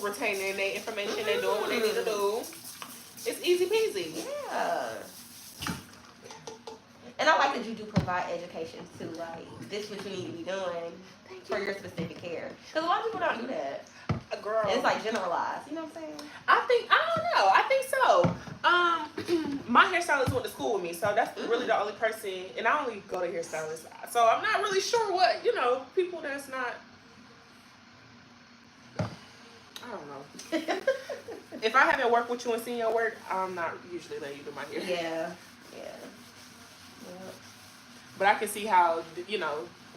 people retaining their information, they're doing what they need to do. It's easy peasy. Yeah. And I like that you do provide education too. Like, this is what you need to be doing for your specific hair. Because a lot of people don't do that. Girl. It's like generalized. You know what I'm saying? I don't know. I think so. My hairstylist went to school with me, so that's really the only person. And I only go to hairstylists, so I'm not really sure what people that's not. I don't know. If I haven't worked with you and seen your work, I'm not usually letting you do my hair. Yeah. But I can see how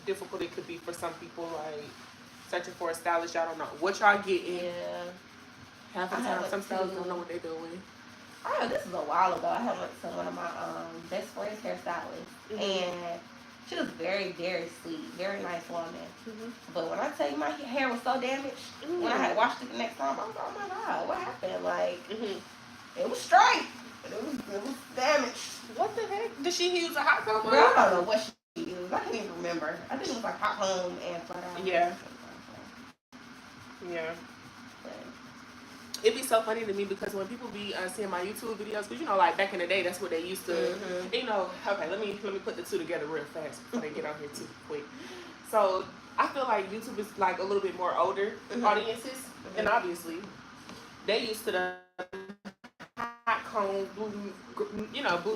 difficult it could be for some people, like searching for a stylist. Y'all don't know what y'all getting. Yeah. Half the time, some stylists don't know what they're doing. Oh, this is a while ago. I went to one of my best friend's hairstylists, and she was very, very sweet, very nice woman. But when I tell you my hair was so damaged, when I had washed it the next time, I was like, oh my God, what happened? Like, it was straight, but it was damaged. What the heck? Did she use a hot comb? Girl, I don't know what she used. I can't even remember. I think it was like hot comb and flat iron. Yeah. It'd be so funny to me because when people be seeing my YouTube videos, because like back in the day, that's what they used to. Okay, let me put the two together real fast before they get on here too quick. So I feel like YouTube is like a little bit more older audiences, and obviously they used to the hot comb, blue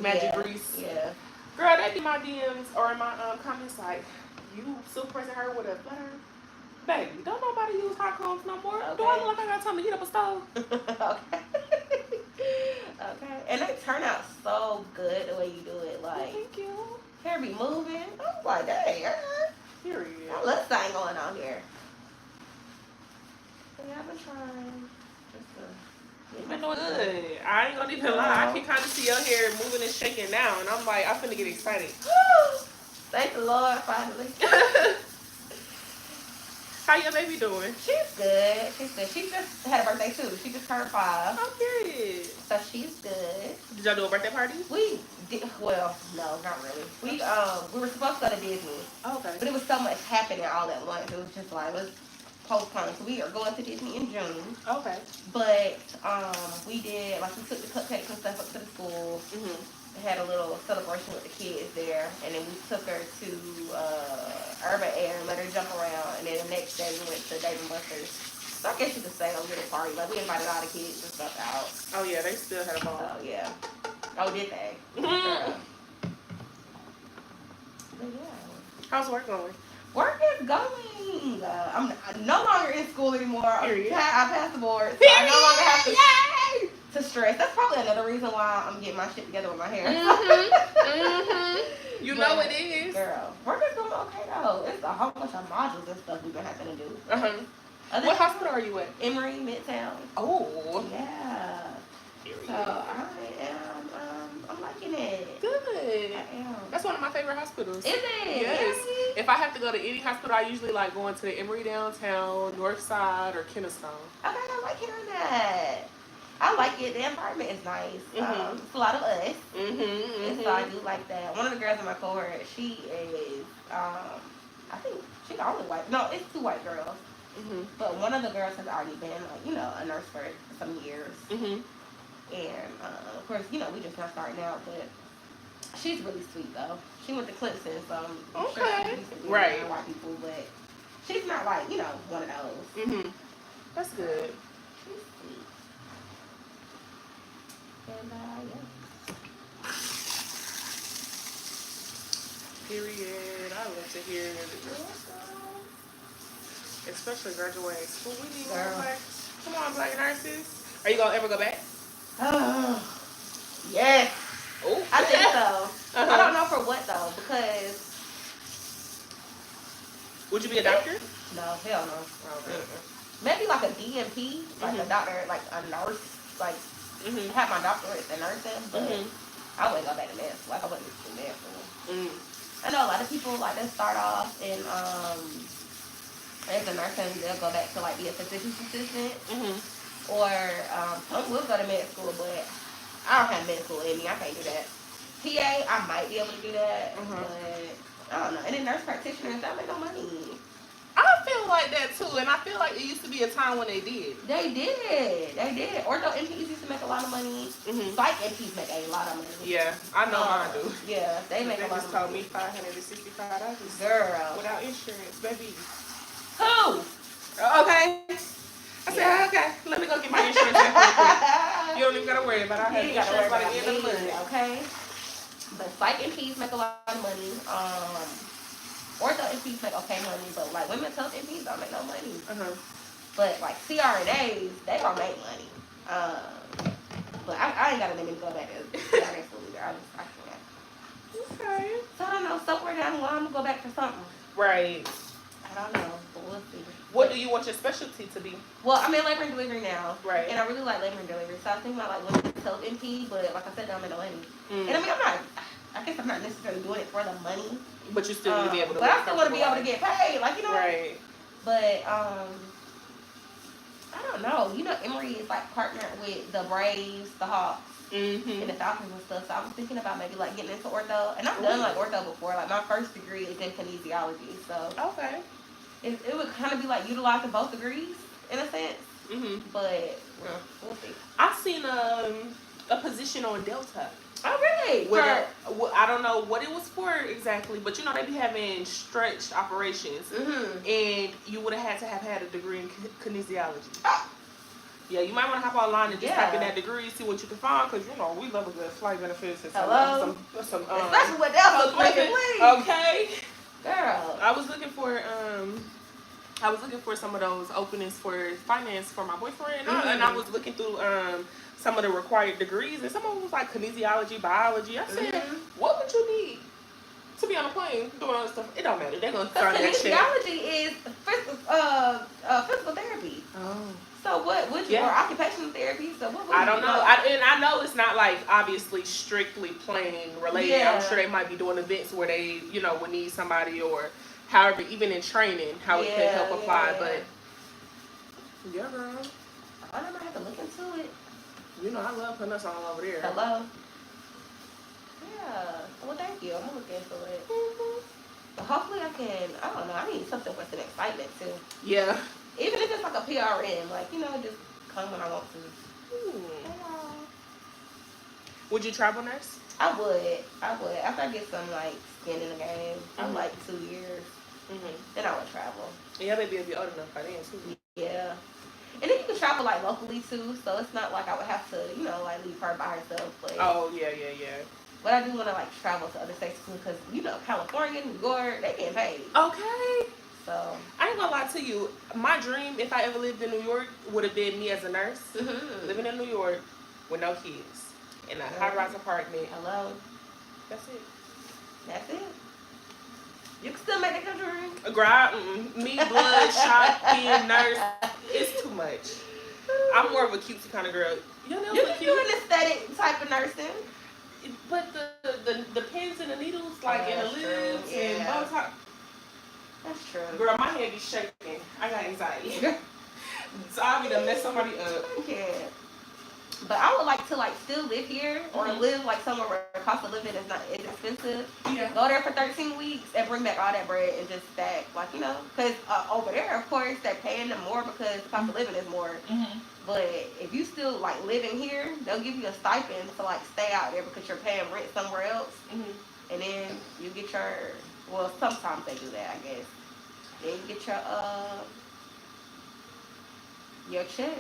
magic grease. Yeah. Girl, they be my DMs or in my comments like, you still pressing her with a flutter? Baby, don't nobody use hot combs no more. Okay. Do I look like I got time to heat up a stove? Okay. And they turn out so good the way you do it. Like, thank you. Hair be moving. I was like, dang. Period. I love something going on here. Yeah, I've been trying. You've been doing good. I ain't gonna even lie. I can kind of see your hair moving and shaking now, and I'm like, I'm finna get excited. Thank the Lord, finally. How your baby doing? She's good. She just had a birthday too. She just turned 5. Oh, period. So she's good. Did y'all do a birthday party? We did. Well, no, not really. We were supposed to go to Disney. Oh, okay. But it was so much happening all at once. It was just like, let's postpone. So we are going to Disney in June. Okay. But we did, like, we took the cupcakes and stuff up to the school. Had a little celebration with the kids there, and then we took her to Urban Air and let her jump around, and then the next day we went to Dave & Buster's. So I guess you could say a little party. Like, we invited all the kids and stuff out. Oh yeah, they still had a ball. Oh yeah. Oh, did they? But yeah. How's work going? Work is going. I'm no longer in school anymore. Period. I passed the board, so I no longer have to stress. That's probably another reason why I'm getting my shit together with my hair. You know it is. Girl, work is going okay though. It's a whole bunch of modules and stuff we've been having to do. What hospital are you at? Emory, Midtown. Oh. Yeah. So I'm liking it. Good. I am. That's one of my favorite hospitals. Is it? Yes. Really? If I have to go to any hospital, I usually like going to the Emory downtown, North Side, or Kennesaw. Okay, I like hearing that. I like it. The environment is nice. It's a lot of us. And so I do like that. One of the girls in my cohort, she is, I think she's the only white. No, it's 2 white girls. But one of the girls has already been, like, a nurse for some years. And, of course, we just not starting out, but she's really sweet, though. She went to Clemson, so I'm sure she's used to being around white people, but she's not like, one of those. That's good. She's sweet. And, yeah. Period. I love to hear it. Especially graduating school. We need more black. Come on, black nurses. Are you gonna ever go back? Yes. Oh, I think so. I don't know for what though, because. Would you be a doctor? No, hell no. Maybe like a DMP, like a doctor, like a nurse, like have my doctorate in nursing, but I wouldn't go back to med school. Like I wouldn't do med school. I know a lot of people like they start off in as a nurse and they'll go back to like be a physician's assistant, or some will go to med school, but I don't have med school in me. I can't do that. PA, I might be able to do that, but I don't know. And then nurse practitioners, that make no money. I feel like that too, and I feel like it used to be a time when they did. They did. Ortho MPs used to make a lot of money. Psych MPs make a lot of money. Yeah, I know mine do. Yeah, they make a lot of money. They just told me $565. Girl. Without insurance, baby. Who? Okay. I said, okay, let me go get my insurance back real quick. You don't even gotta worry about it. I have insurance by the end of the month. Okay. But psych MPs make a lot of money. Ortho MPs make okay money, but like women's health MPs don't make no money. But like CRNAs, they don't make money. But I ain't got a name to go back to CRNA school either. I can't. Okay. So I don't know. Somewhere down the line, I'm gonna go back to something. Right. I don't know, but we'll see. What do you want your specialty to be? Well, I'm in labor and delivery now. Right. And I really like labor and delivery. So I was thinking about like women's health MP, but like I said, I'm in Atlanta. And I mean, I guess I'm not necessarily doing it for the money. But you still need to be able to. But I still want to be able to get paid, like, you know. Right. But I don't know. You know, Emory is like partnered with the Braves, the Hawks, and the Falcons and stuff. So I was thinking about maybe like getting into ortho, and I've done like ortho before. Like my first degree is in kinesiology, so okay. It would kind of be like utilizing both degrees in a sense. But we'll see. I seen a position on Delta. Oh, really? Where I don't know what it was for exactly, but you know they be having stretched operations, and you would have had to have had a degree in kinesiology. Yeah, you might want to hop online and just type in that degree, see what you can find, because you know we love a good flight benefits and some especially with Delta, please. Okay, girl. I was looking for some of those openings for finance for my boyfriend, and I was looking through some of the required degrees, and some of them was like kinesiology, biology. I said, what would you need to be on a plane doing all this stuff? It don't matter. They're gonna start that shit. Kinesiology is physical therapy. Oh. So what would you or occupational therapy? So what would I don't know. I know it's not like obviously strictly plane related. Yeah. I'm sure they might be doing events where they, you know, would need somebody or however, even in training, how it could help apply. But yeah, girl. I don't know. I have to look into it. You know, I love putting us all over there. Hello. Yeah. Well, thank you. I'm gonna look into it. But hopefully I can. I don't know. I need something with some excitement too. Yeah. Even if it's like a PRN, like, you know, just come when I want to. Would you travel nurse? I would. After I get some like skin in the game, I'm like 2 years. Then I would travel. Yeah, baby, if you're old enough by then too. Yeah. And then you can travel like locally too, so it's not like I would have to, you know, like leave her by herself. But oh yeah. But I do want to like travel to other states too, because you know California, New York, they getting paid. Okay. So I ain't gonna lie to you. My dream, if I ever lived in New York, would have been me as a nurse, living in New York with no kids in a high-rise apartment. Hello. That's it. That's it. You can still make that your dream. Me, bloodshot, being nurse, it's too much. I'm more of a cutesy kind of girl. You can do an aesthetic type of nursing. But the pins and the needles, like in the lips and Botox. That's true. Girl, my head be shaking. I got anxiety. So I'll be to mess somebody up. Yeah. But I would like to like still live here or live like somewhere where the cost of living is not as expensive. Yeah. Go there for 13 weeks and bring back all that bread and just stack, like, you know, because over there, of course, they're paying them more because the cost of living is more. But if you still like living here, they'll give you a stipend to like stay out there because you're paying rent somewhere else. And then you get your, well, sometimes they do that, I guess. Then you get your check.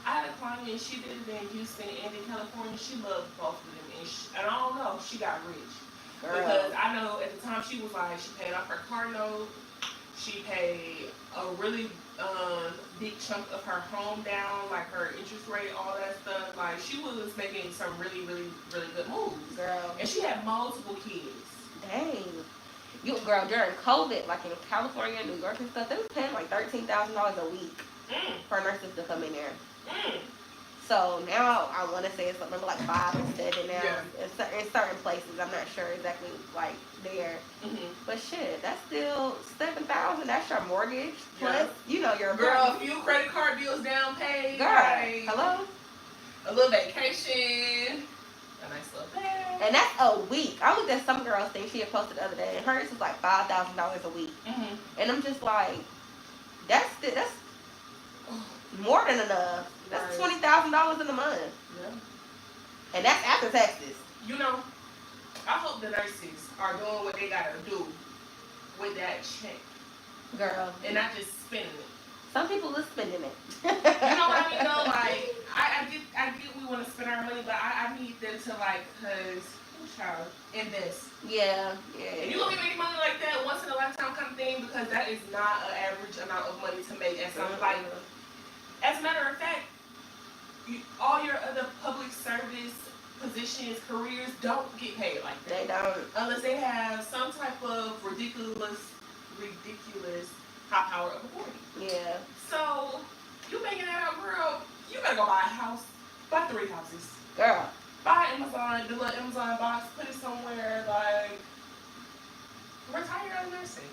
I had a client and she did it in Houston and in California. She loved both of them, and I don't know, she got rich. Girl. Because I know at the time she was like, she paid off her car note, she paid a really big chunk of her home down, like her interest rate, all that stuff. Like she was making some really, really, really good moves. Girl. And she had multiple kids. Dang. You girl, during COVID, like in California, New York and stuff, they was paying like $13,000 a week for nurses to come in there. So now I want to say it's something like 5 or 7 now. Yeah. In certain places, I'm not sure exactly like there. But shit, that's still $7,000. That's your mortgage plus, you know, your girl. A few credit card bills down paid. Girl, like, hello. A little vacation. A nice little bag. And that's a week. I looked at some girl's thing she had posted the other day, and hers was like $5,000 a week. And I'm just like, That's more than enough. That's $20,000 in a month. Yeah. And that's after taxes. You know, I hope the nurses are doing what they gotta do with that check. Girl. And not just spending it. Some people are spending it. You know what I mean though? Like, I get we want to spend our money, but I need them to like, cause child, invest. Yeah. And you gonna be making money like that once in a lifetime kind of thing, because that is not an average amount of money to make. And something like, as a matter of fact, all your other public service positions, careers don't get paid like that. They don't. Unless they have some type of ridiculous high power of authority. Yeah. So, you making that out, girl, you gotta go buy a house. Buy 3 houses. Girl. Buy Amazon, the little Amazon box, put it somewhere, like, retire out of nursing.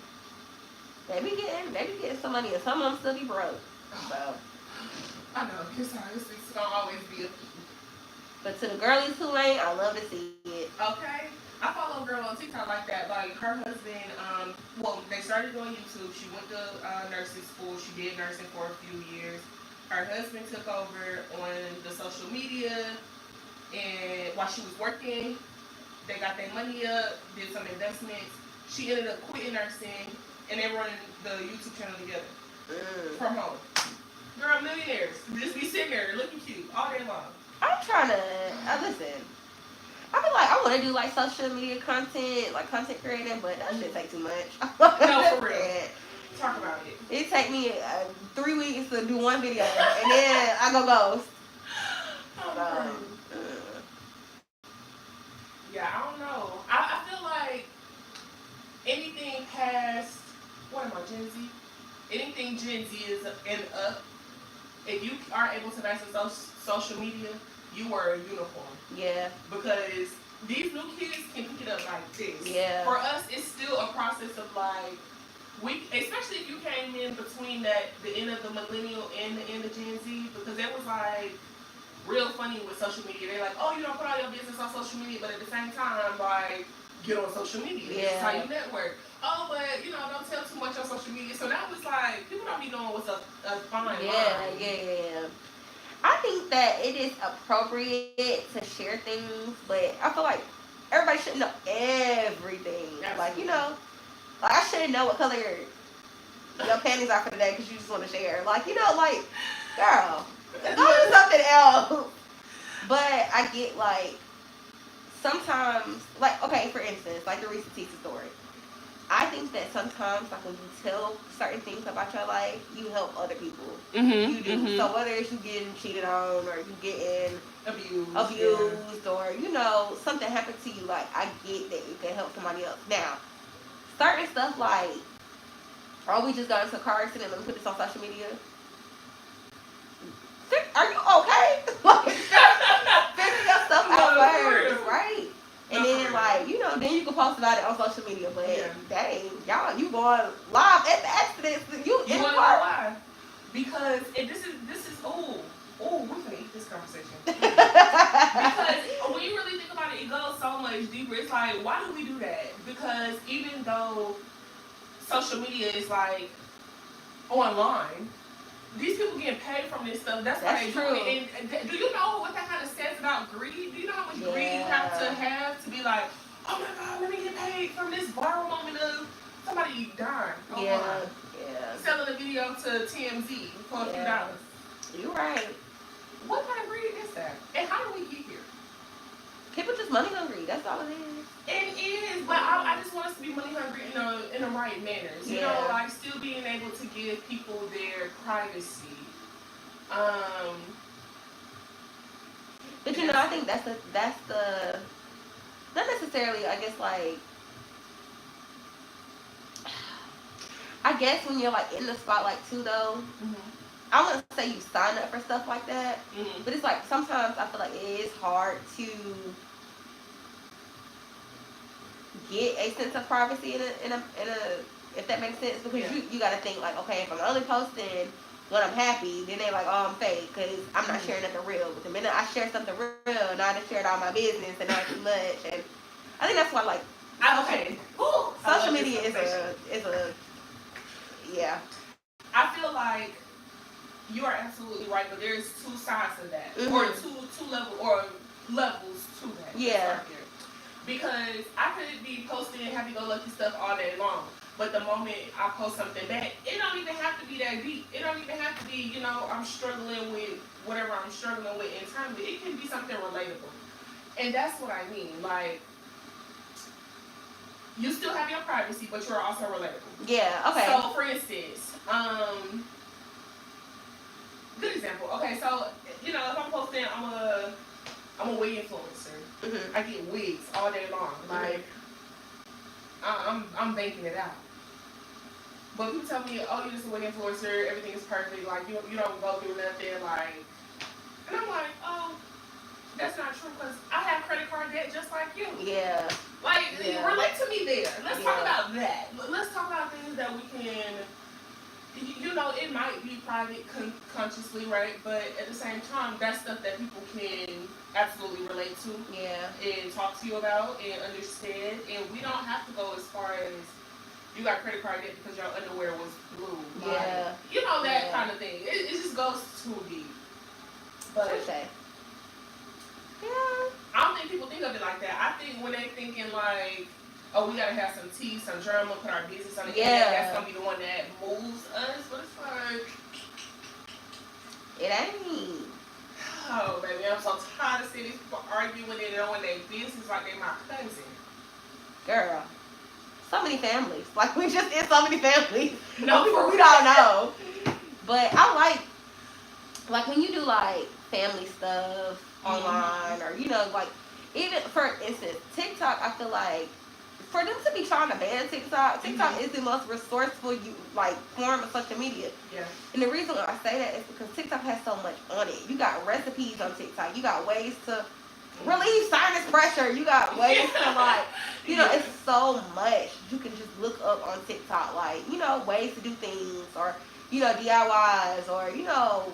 They be getting some money, and some of them still be broke. So. I know, it's gonna always be a But to the girlies who ain't, I love to see it. Okay. I follow a girl on TikTok like that. Like, her husband, they started doing YouTube. She went to nursing school. She did nursing for a few years. Her husband took over on the social media, and while she was working, they got their money up, did some investments. She ended up quitting nursing, and they running the YouTube channel together from home. Girl, millionaires. Just be sitting there looking cute all day long. I'm trying to listen. I feel like I want to do like social media content, like content creating, but that shit take too much. No, for real. Talk about it. It take me 3 weeks to do one video, and then I go ghost. Yeah, I don't know. I feel like anything past, what am I, Gen Z? Anything Gen Z is and up, if you are able to master social media, you are a unicorn. Yeah. Because these new kids can pick it up like this. Yeah. For us, it's still a process of like, especially if you came in between the end of the millennial and the end of Gen Z, because it was like real funny with social media. They're like, oh, you don't put all your business on social media, but at the same time, like, get on social media. Yeah. This is how you network. Oh, but, don't tell too much on social media. So that was like, people don't be knowing what's a fine line. Yeah. I think that it is appropriate to share things, but I feel like everybody should know everything. Absolutely. Like, like I shouldn't know what color your panties are for the day because you just want to share. Like, girl, go do something else. But I get, like, sometimes, like, okay, for instance, like the Reese Tisa story. I think that sometimes, like, when you tell certain things about your life, you help other people. Mm-hmm, You do. Mm-hmm. So whether it's you getting cheated on, or you getting abused, or, something happened to you, like, I get that you can help somebody else. Now, certain stuff like, we just got into a car accident, let me put this on social media. Are you okay? Figure your stuff out first, right? And then, like, then you can post about it on social media. But, dang, y'all, you going live at the accident. You in the car. Live. Because this is we can eat this conversation. Because when you really think about it, it goes so much deeper. It's like, why do we do that? Because even though social media is, like, online, these people getting paid from this stuff. That's why they do it. And do you know what that kind of says about greed? Do you know how much greed you have to be like, oh my God, let me get paid from this viral moment of somebody dying. Yeah. Selling a video to TMZ for a few dollars. You're right. What kind of greed is that? And how do we get here? People just money hungry. That's all it is. It is, but I just want us to be money hungry in the right manners. You know, like still being able to give people their privacy. But I think that's the not necessarily, I guess, like, I guess when you're like in the spotlight too though, I wouldn't say you sign up for stuff like that, but it's like sometimes I feel like it is hard to get a sense of privacy in a if that makes sense, because you got to think like, okay, if I'm only posting when I'm happy, then they like, oh, I'm fake because I'm not sharing nothing real. But the minute I share something real, now I just shared all my business and not too much, and I think that's why, like, social media is a I feel like you are absolutely right, but there's two sides to that, or levels to that. Yeah. Because I could be posting happy-go-lucky stuff all day long, but the moment I post something bad, it don't even have to be that deep. It don't even have to be, you know, I'm struggling with whatever I'm struggling with internally. It can be something relatable, and that's what I mean. Like, you still have your privacy, but you're also relatable. Yeah. Okay. So, for instance, good example. Okay, so you know, if I'm posting, I'm a wig influencer. I get wigs all day long. Like, I'm banking it out. But people tell me, oh, you're just a wig influencer. Everything is perfect. Like, you don't go through nothing. Like, and I'm like, oh, that's not true because I have credit card debt just like you. Yeah. Like, relate to me there. Let's talk about that. Let's talk about things that we can. You know, it might be private consciously, right? But at the same time, that's stuff that people can absolutely relate to. Yeah. And talk to you about and understand. And we don't have to go as far as you got credit card debt because your underwear was blue. Yeah. Like, you know, that kind of thing. It just goes too deep. But yeah. I don't think people think of it like that. I think when they thinking like, oh, we gotta have some tea, some drama, put our business on the internet. That's gonna be the one that moves us. But it's like, it ain't. Oh, baby, I'm so tired of seeing these people arguing and knowing their business like they my cousin. Girl, so many families. Like, we just in so many families. No, people we don't know. But I like when you do like family stuff online, or you know, like even for instance, TikTok. I feel like for them to be trying to ban TikTok is the most resourceful form of social media. Yeah. And the reason why I say that is because TikTok has so much on it. You got recipes on TikTok. You got ways to relieve sinus pressure. You got ways to like, you know, it's so much you can just look up on TikTok. Like, you know, ways to do things, or you know, DIYs, or you know,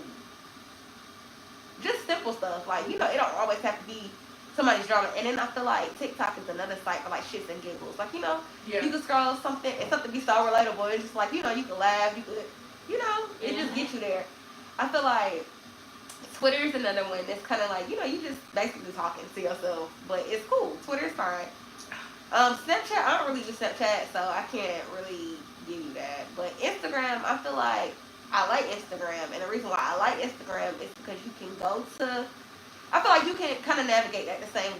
just simple stuff. Like, you know, it don't always have to be somebody's drama. And then I feel like TikTok is another site for like shits and giggles. Like, you know, you can scroll something and something be so relatable. It's just like, you know, you can laugh, you could, you know, it just gets you there. I feel like Twitter is another one that's kind of like, you know, you just basically talking to yourself, but it's cool. Twitter's fine. Snapchat, I don't really use Snapchat, so I can't really give you that. But Instagram, I feel like I like Instagram, and the reason why I like Instagram is because you can go to, I feel like you can kind of navigate that the same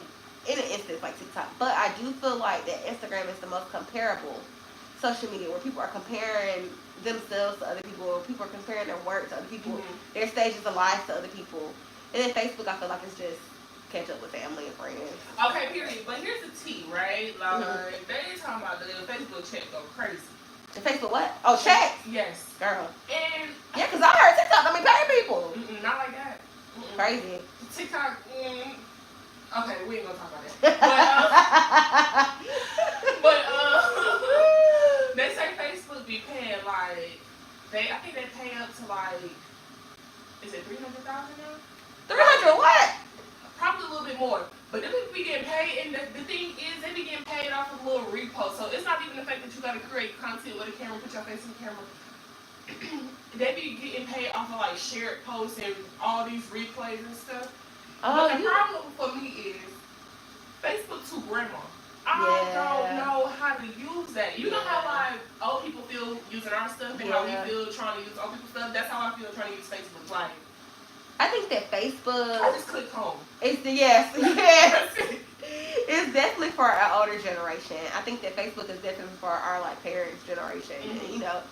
in an instance like TikTok, but I do feel like that Instagram is the most comparable social media, where people are comparing themselves to other people, or people are comparing their work to other people, their stages of life to other people. And then Facebook, I feel like it's just catch up with family and friends. Okay, period. But here's the tea, right? Like, they ain't talking about the Facebook check go crazy. The Facebook what? Oh, checks? Yes. Girl. And yeah, because I heard TikTok don't be paying people. Not like that. Crazy. TikTok, okay, we ain't gonna talk about that. But they say Facebook be paying like, I think they pay up to like, is it 300,000 now? 300 what? Probably a little bit more. But then we be getting paid, and the thing is, they be getting paid off of little reposts. So it's not even the fact that you gotta create content with a camera, put your face in the camera. They be getting paid off of like shared posts and all these replays and stuff. But the problem for me is Facebook too grandma. I don't know how to use that. You know how like old people feel using our stuff and how we feel trying to use old people's stuff? That's how I feel trying to use Facebook. Like, I think that Facebook, I just clicked home. It's it's definitely for our older generation. I think that Facebook is definitely for our like parents' generation. And, you know,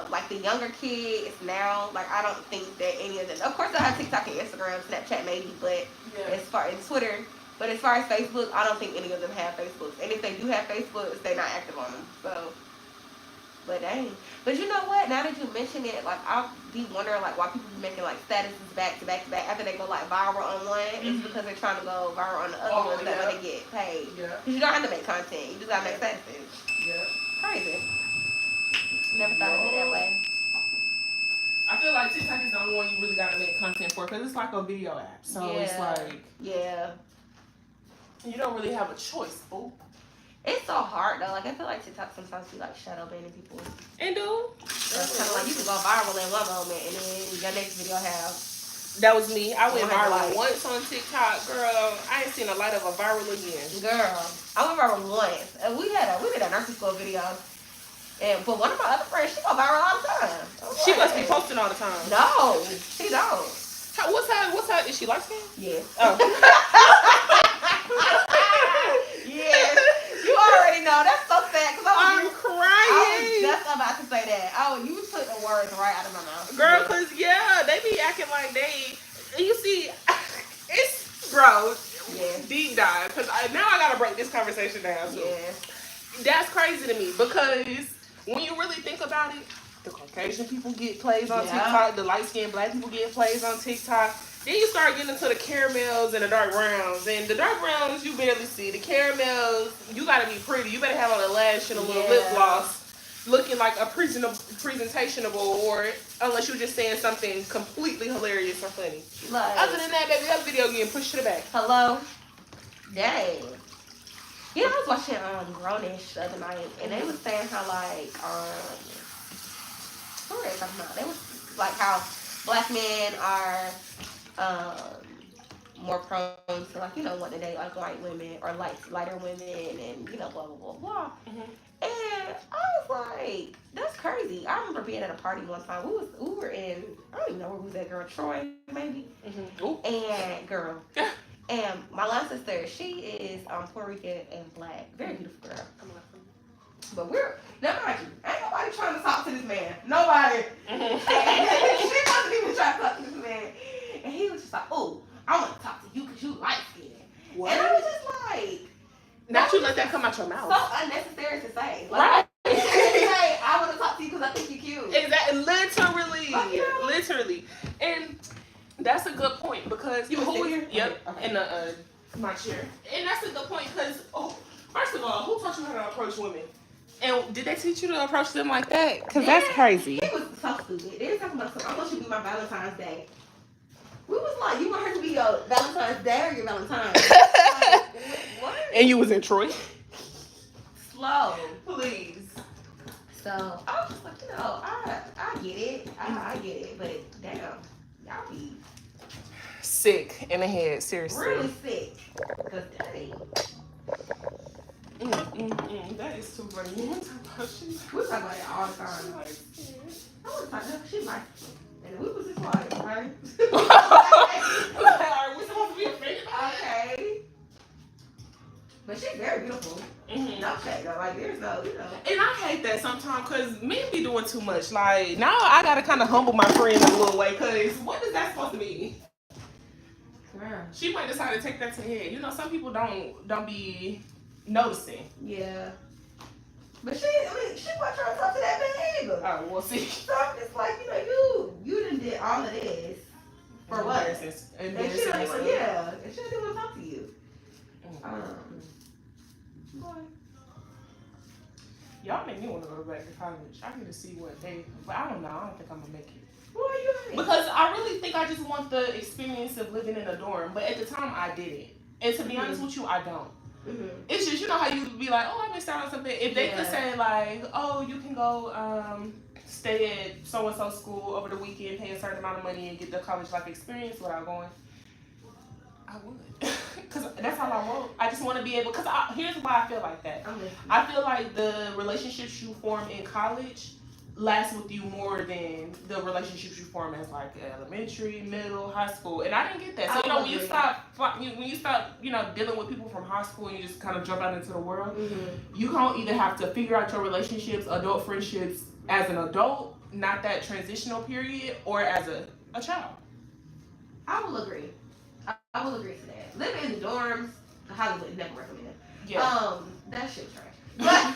like the younger kids now, like I don't think that any of them. Of course, I have TikTok and Instagram, Snapchat maybe, but as far as Twitter, but as far as Facebook, I don't think any of them have Facebooks. And if they do have Facebooks, they're not active on them. So, but dang. But you know what? Now that you mention it, like I'll be wondering like why people be making like statuses back to back to back after they go like viral on one. It's because they're trying to go viral on the other ones that way they get paid. Because you don't have to make content. You just gotta make statuses. Crazy. Never thought of it that way. I feel like TikTok is the only one you really gotta make content for, because it's like a video app. So it's like, you don't really have a choice, boo. It's so hard though. Like I feel like TikTok sometimes be like shadow banning people. And do. It's kind of like you can go viral in one moment and then your next video have. That was me. I went viral once on TikTok, girl. I ain't seen a light of a viral again. Girl, I went viral once, and we did a nursing school video. But one of my other friends, she go viral all the time. She must be posting all the time. No, she don't. What's her? Is she light skinned? Yeah. Oh. Yeah. You already know. That's so sad. I'm crying. I was just about to say that. Oh, you took the words right out of my mouth. Girl, because, they be acting like you see, it's, bro, deep dive. Because now I got to break this conversation down. So. Yeah. That's crazy to me because when you really think about it, the Caucasian people get plays on TikTok, the light-skinned black people get plays on TikTok. Then you start getting into the caramels and the dark browns. And the dark browns, you barely see. The caramels, you got to be pretty. You better have on a lash and a little lip gloss looking like a presentationable, or unless you're just saying something completely hilarious or funny. Like, other than that, baby, that video getting pushed to the back. Hello? Dang. You know, I was watching Grownish the other night, and they was saying how, like, what were they talking about? They was, like, how black men are more prone to, like, you know, want to date, like, white women or, like, lighter women and, you know, blah, blah, blah, blah. Mm-hmm. And I was like, that's crazy. I remember being at a party one time. We were in, I don't even know where we was at, girl, Troy, maybe? Mm-hmm. And, girl, and my last sister, she is Puerto Rican and black. Very beautiful girl. But now mind you, ain't nobody trying to talk to this man. Nobody. She wasn't even trying to talk to this man. And he was just like, oh, I want to talk to you because you light skinned. What? And I was just like, not you let that come out your mouth. So unnecessary to say. Like, right. Say, I want to talk to you because I think you're cute. Exactly. Literally. Like, you know? Literally. And that's a good point because you were here? Yep. Okay. In my chair. And that's a good point because, first of all, who taught you how to approach women? And did they teach you to approach them like that? Because that's crazy. It was so stupid. They were talking about something. I want you to be my Valentine's Day. We was like, you want her to be your Valentine's Day or your Valentine's? Like, what? And you was in Troy? Slow. Please. So, I was just like, you know, I get it. I get it. But, damn, y'all be sick in the head, seriously. Really sick. Because, dang. That is too funny. We talk about it all the time. I was talking about she like, and we was just like, right? Are we supposed to be afraid? Okay. But she's very beautiful. Mm-hmm. No shade though. Like there's no, you know. And I hate that sometimes because men be doing too much. Like now I gotta kind of humble my friend in a little way because what is that supposed to mean? Yeah. She might decide to take that to the head. You know, some people don't be noticing. Yeah. But she wasn't trying to talk to that man either. Oh, we'll see. So I'm just like, you know, you done did all of this for what? And she don't even, and she didn't want to talk to you. Y'all make me want to go back to college. I need to see what but I don't know. I don't think I'm gonna make it. Why are you doing? Because I really think I just want the experience of living in a dorm. But at the time, I didn't. And to be honest with you, I don't. Mm-hmm. It's just, you know how you be like, oh, I missed out on something. If they could say like, oh, you can go stay at so-and-so school over the weekend, pay a certain amount of money and get the college life experience without going, I would. Because that's all I want. I just want to be able, because here's why I feel like that. I feel like the relationships you form in college last with you more than the relationships you form as like elementary, middle, high school, and I didn't get that. So you know when you stop dealing with people from high school and you just kind of jump out into the world, you gonna either have to figure out your relationships, adult friendships as an adult, not that transitional period, or as a child. I will agree. I will agree to that. Living in the dorms, Hollywood never recommend. Yeah. That shit trash. But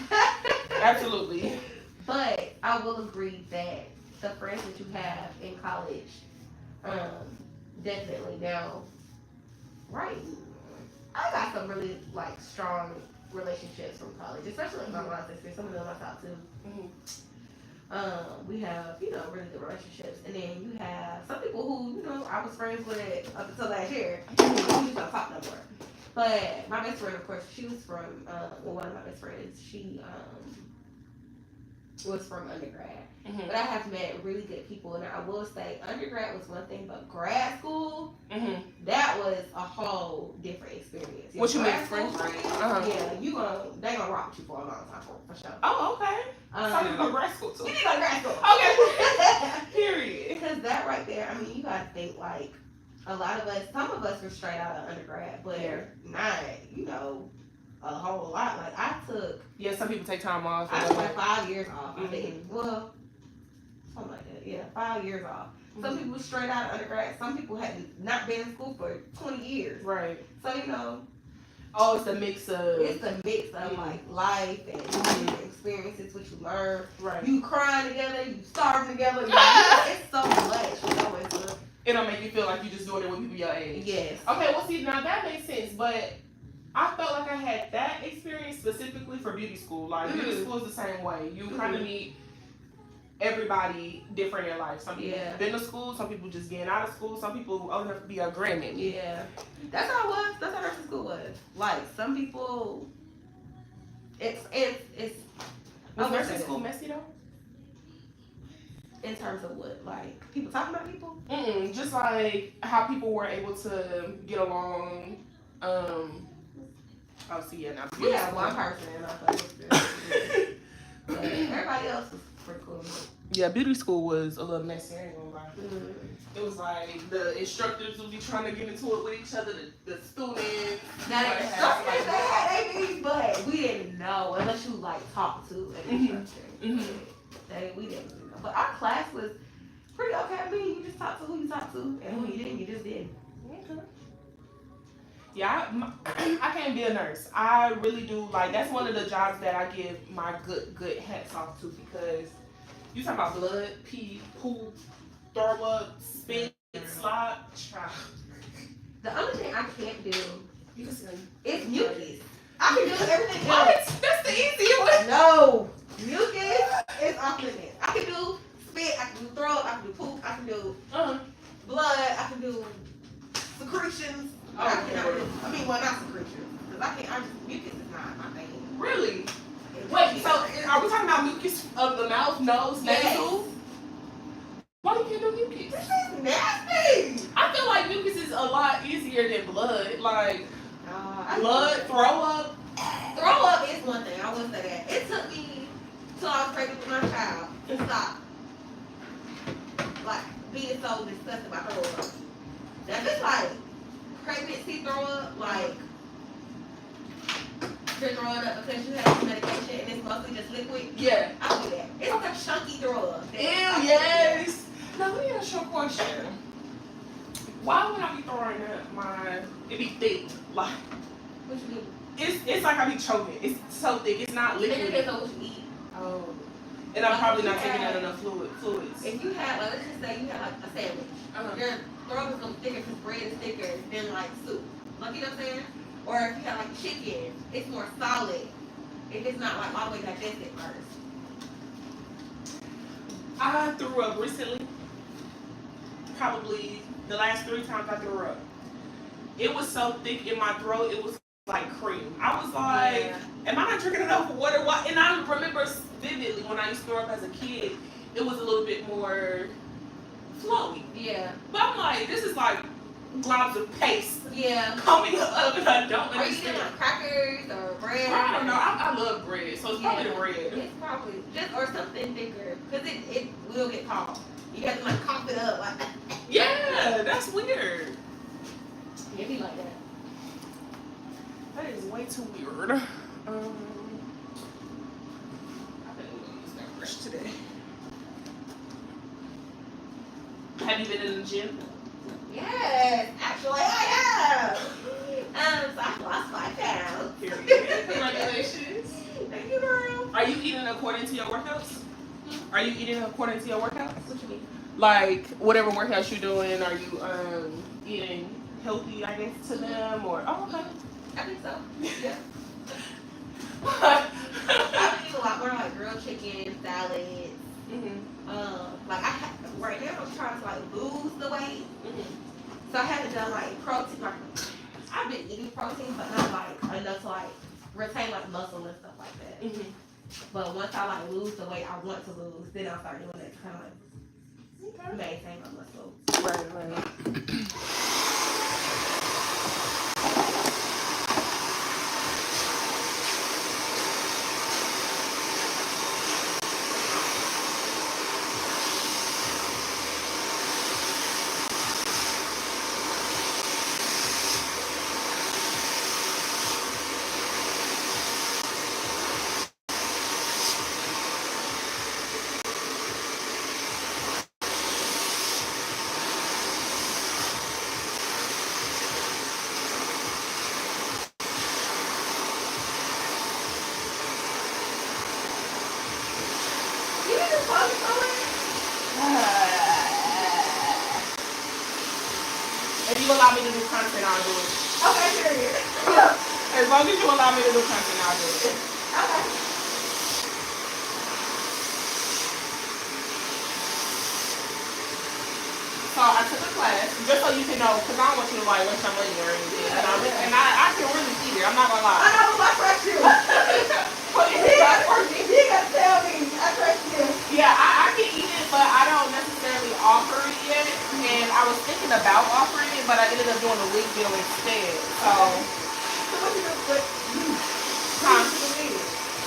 absolutely. But I will agree that the friends that you have in college, definitely now, right? I got some really like strong relationships from college, especially with my sisters. Some of them I talk to. Mm-hmm. We have, really good relationships, and then you have some people who, I was friends with up until last year. We just don't talk no more. But my best friend, of course, she was from, one of my best friends, she was from undergrad. Mm-hmm. But I have met really good people, and I will say undergrad was one thing, but grad school, that was a whole different experience. What you make friends? Uh-huh. Yeah, they gonna rock with you for a long time, for sure. Oh, okay. So you go to grad school too. You need to go to grad school. Okay. Period. Because that right there, I mean, you gotta think like a lot of us, some of us were straight out of undergrad, but not, a whole lot. Like I took. Yeah, some people take time off. I took like 5 years off. I think. Well, something like that. Yeah, 5 years off. Some people straight out of undergrad. Some people had not been in school for 20 years. Right. So oh, it's a mix of. It's a mix of like life and experiences, what you learn. Right. You crying together, you starving together. It's so much. It'll make you feel like you're just doing it with people your age. Yes. Okay, well, see, now that makes sense, but I felt like I had that experience specifically for beauty school. Like, beauty school is the same way. You kind of meet everybody different in life. Some people been to school, some people just getting out of school, some people old enough to be a grandmammy. Yeah. That's how it was. That's how nursing school was. Like, some people, it's. Was nursing school messy, though? In terms of what? Like, people talking about people? Just like how people were able to get along. We had one person in our class. But everybody else was pretty cool. Yeah, beauty school was a little messy, I ain't gonna lie. It was like the instructors would be trying to get into it with each other, the students. Now the instructors, they had ABs, but we didn't know unless you like talk to an instructor. We didn't know. But our class was pretty okay. I mean, you just talk to who you talk to, and who you didn't, you just didn't. Okay. Yeah, I can't be a nurse. I really do. Like, that's one of the jobs that I give my good hats off to, because you talking about blood, pee, poop, throw up, spit, slop, child. The only thing I can't do is mucus. I can do everything else. That's the easy one. No, mucus is off limits. I can do spit, I can do throw up, I can do poop, I can do blood, I can do secretions. Not secretions. Because mucus is not my thing. Really? Wait, so are we talking about mucus of the mouth, nose, nasal? Why you can't do mucus? This is nasty. I feel like mucus is a lot easier than blood. Like, blood, throw up. Throw up is one thing, I will say that. It took me till I was pregnant with my child to stop, like, being so disgusted about throwing up. That's just like pregnancy throw up, like, you're throwing up because you have medication and it's mostly just liquid. Yeah. I'll do that. It's like a chunky throw up. Ew, yes. Now, let me ask you a question. Why would I be throwing up it be thick? Like, what you do? It's like I be choking. It's so thick. It's not liquid. It depends on what you eat. Oh. And I'm probably not taking out enough fluids. If you had, like, let's just say you had like a sandwich. Your throat is gonna be thicker because bread is thicker than like soup. Like, you know what I'm saying? Or if you had like chicken, it's more solid. If it's not like all the way digested first. I threw up recently. Probably the last 3 times I threw up. It was so thick in my throat, it was like cream. I was like, am I not drinking enough water? Why? And I remember vividly when I used to throw up as a kid, it was a little bit more flowy. Yeah. But I'm like, this is like globs of paste. Yeah. Coming up, and I don't understand. Are you eating like crackers or bread? I don't know. I love bread, so it's probably the bread. It's probably just or something thicker, because it will get coughed. You have to like cough it up like. Yeah, that's weird. It be like that. That is way too weird. I think we're gonna use that brush today. Have you been in the gym? Yes, actually I have. So I lost 5 pounds. Congratulations. Thank you, girl. Are you eating according to your workouts? Are you eating according to your workouts? What you mean? Like, whatever workouts you're doing, are you eating healthy, I guess, to them? Or, oh, okay. I think so. Yeah. I eat a lot more like grilled chicken, salads. Like right now I'm trying to like lose the weight. So I haven't done like protein, like I've been eating protein, but not like enough to like retain like muscle and stuff like that. Mm-hmm. But once I like lose the weight I want to lose, then I'll start doing it to kind of like maintain my muscle. Right. If you allow me to do content, I'll do it. Okay, period. As long as you allow me to do content, I'll do it. Okay. So I took a class, just so you can know, because I don't want you to like waste your money or anything. Yeah, and I can really see it. I'm not gonna lie. I know, but I trust you. You gotta tell me. I trust you. Yeah, I can eat it, but I don't necessarily offer it yet. And I was thinking about offering it, but I ended up doing a wig deal instead. So what you do with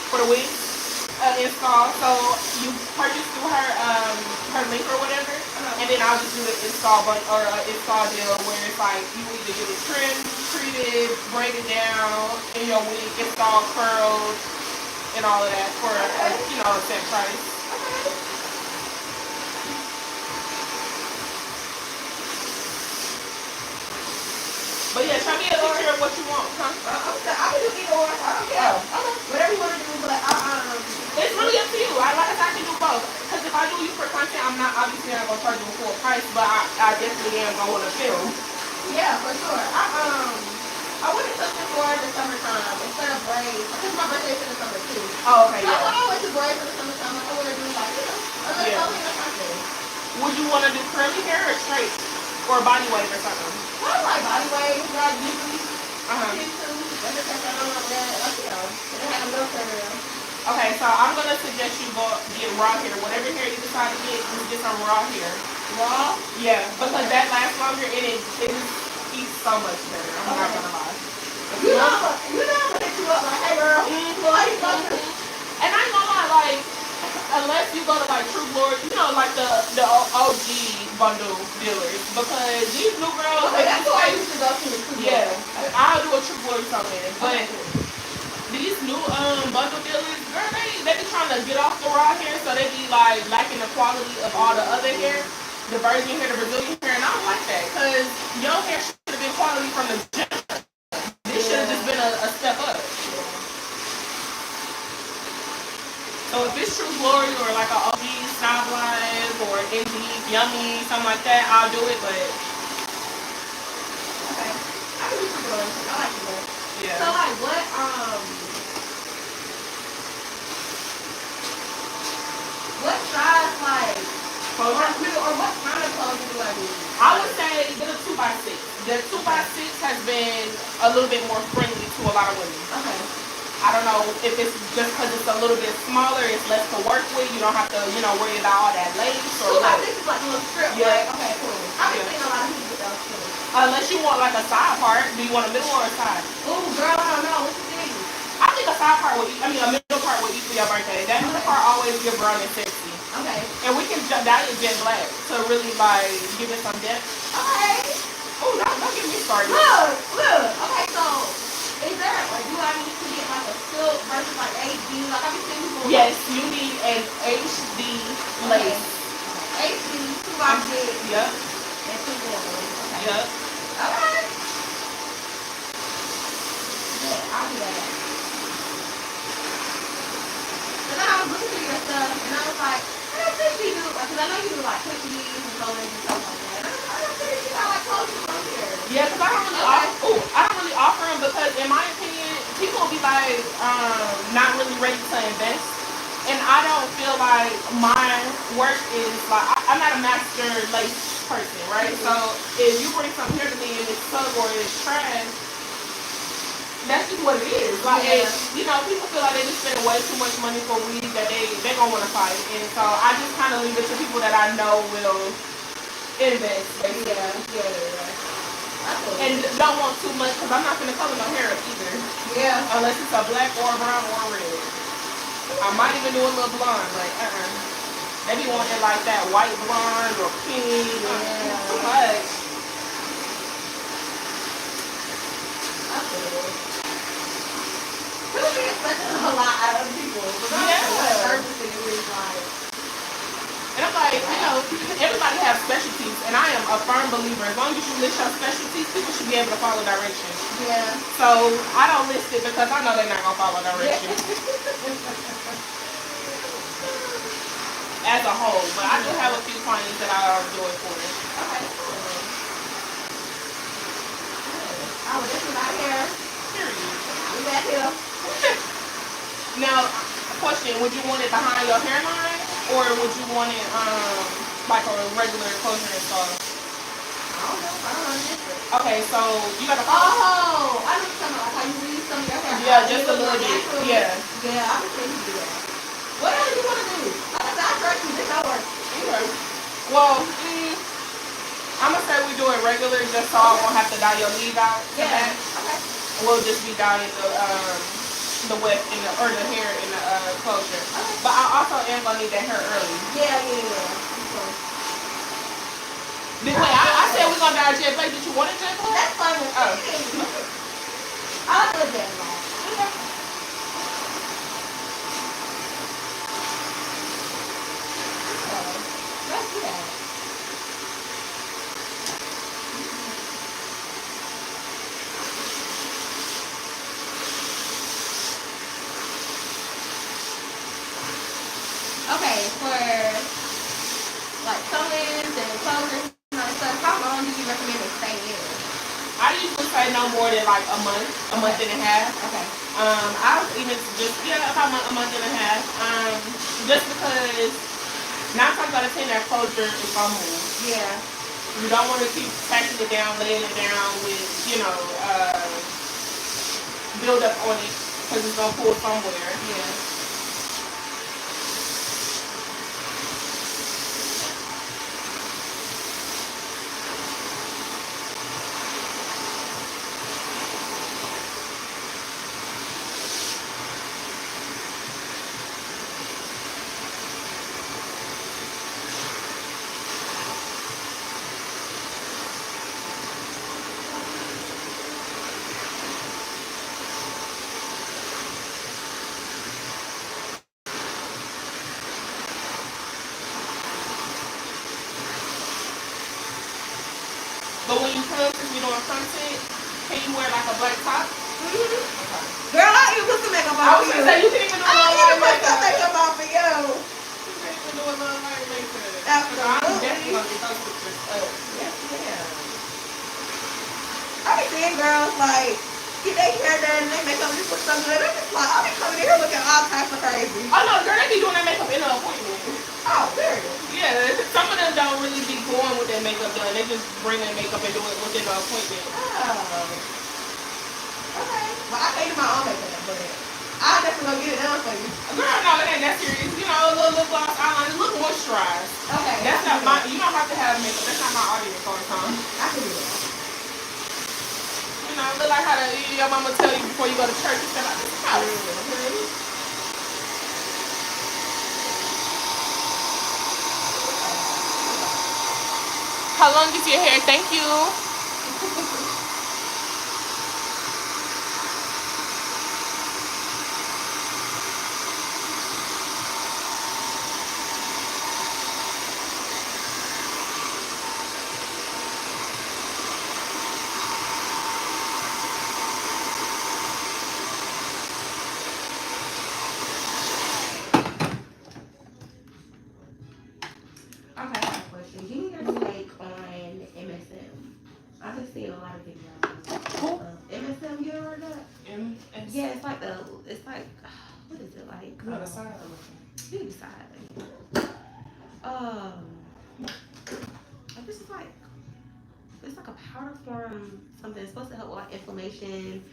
for the wig install? So you purchase through her link or whatever, and then I'll just do the install install deal where it's like you either get it trimmed, treated, braided down, in your wig, install curls, and all of that for a set price. But yeah, show me a picture of what you want, huh? I can do either or. I don't care. Whatever you want to do, but it's really up to you. I can do both. Because if I do you for content, I'm not obviously not gonna charge you a full price, but I definitely am gonna want to film. Yeah, for sure. I would have took this for the summertime instead of braids. Because my birthday's in the summer too. Oh, okay. So I went to braids in the summertime. I would have do like a little something. Would you want to do curly hair or straight? Or body wave or something? I like body waves, like usually. Okay, so I'm gonna suggest you go get raw hair. Whatever hair you decide to just get some raw hair. Raw? Yeah, because that lasts longer and it eats so much better. I'm not gonna lie. You know I'm gonna hit you up like, hey girl, and I ain't gonna lie, like, unless you go to like True Glory, like the OG bundle dealers, because these new girls, that's who I used to go to. Yeah, I'll do a True Glory something, but these new bundle dealers, girl, they be trying to get off the raw hair, so they be like lacking the quality of all the other hair, the virgin hair, the Brazilian hair, and I don't like that, because your hair should have been quality from the jump. This should have just been a step up. So if it's True Glory or like an OG Style Life or Indeed, Yummy, something like that, I'll do it, but... Okay. I can do True Glory. I like True Glory. Yeah. So like what size like clothes or what kind of clothes do I do? I would say get a 2x6. The 2x6 has been a little bit more friendly to a lot of women. Okay. I don't know if it's just because it's a little bit smaller, it's less to work with. You don't have to, worry about all that lace or what. This is like a little strip. Yeah. Right? Okay, cool. I've been seeing a lot of people with those too. Unless you want like a side part. Do you want a middle or a side? Ooh, girl, I don't know. What you think? I think a side part a middle part will equal your birthday. That middle part always give brown and sexy. Okay. And we can dye it jet black to really like give it some depth. Okay. Oh, don't get me started. Look. Okay, so is there like do I need to get like a silk versus like HD? Like I've been seeing people. Yes, you need an HD lace. HD 2x6. Yep. And 2 gold. Okay. Yep. Okay. Yeah, I'll do that. And then I was looking at your stuff, and I was like, I don't think you do, because I know you do like cookies and colors and stuff like that. I don't think you got like clothes from here. Yeah, because I don't really offer them because, in my opinion, people will be like not really ready to invest, and I don't feel like my work is like I'm not a master lace person, right? So if you bring something here to me and it's sub or it's trash, that's just what it is. Like, you know, people feel like they just spend way too much money for weed that they gonna want to fight. And so I just kind of leave it to people that I know will invest, basically. And don't want too much, because I'm not gonna color no hair up either. Yeah. Unless it's a black or a brown or a red. I might even do a little blonde, but they be wanting like that white blonde or pink. Too much. I feel it. People be expecting a lot out of people. And I'm like, you know, everybody has specialties, and I am a firm believer. As long as you list your specialties, people should be able to follow directions. Yeah. So I don't list it because I know they're not gonna follow directions. As a whole, but I do have a few clients that I do it for. Okay. Cool. Oh, this is our hair. Period. We back here. Now, question: would you want it behind your hairline, or would you want it like a regular closure install? I don't know. Okay, so you gotta. Oh, I know something like how you leave some of your hair. Yeah, just a little bit. Yeah. Yeah, I can you do that. Whatever you want to do. Like I said, I trust you. This don't work. Okay. Well, I'm gonna say we do it regular, just so I won't have to dye your leave out. Yeah. Okay. We'll just be dyeing the wet in the or the hair in the closure. Okay. But I also am gonna need that hair early. Yeah. Wait, I said we're gonna dye jet black. Did you want it jet black? That's fine with me. I'll do jet black. Okay. Let's do that. Okay, for like sew-ins and closures and stuff, how long do you recommend it stay in? I usually say no more than like a month and a half. Okay. I was even just about a month and a half. Just because 9 times out of 10 that closure is gonna move. Yeah. You don't want to keep packing it down, laying it down with build up on it because it's gonna pull somewhere. Yeah. But when you come, since we're doing content, can you wear like a black top? Mm-hmm. Okay. Girl, I even put some makeup on. I was gonna say you can even do a little light makeup. Makeup on for you. You can even do a little light makeup. Absolutely. I'm definitely gonna get those pictures up. Yes, ma'am. I be seeing girls like get their hair done and their makeup just look so good. I'm just like, I'll be coming in here looking all types of crazy. Oh no, girl, they be doing their makeup in an appointment. Oh, serious? Yeah, some of them don't really be going with their makeup done. They just bring their makeup and do it within the appointment. Oh. Okay. Well, I can't do my own makeup, but I'll definitely go get it done for you. Girl, no, it ain't that serious. You know, a little lip gloss, eyeliner, look moisturized. Okay. That's not my. You don't have to have makeup. That's not my audience all the time. I can do that. You know, look like how your mama tell you before you go to church. You step out this house. How long is your hair? Thank you. Okay, I have a question. Do you guys like on MSM? I just see a lot of videos of MSM. You ever heard that? Yeah, it's like what is it like? The side. You decide. This is like it's like a powder form something. It's supposed to help with like inflammation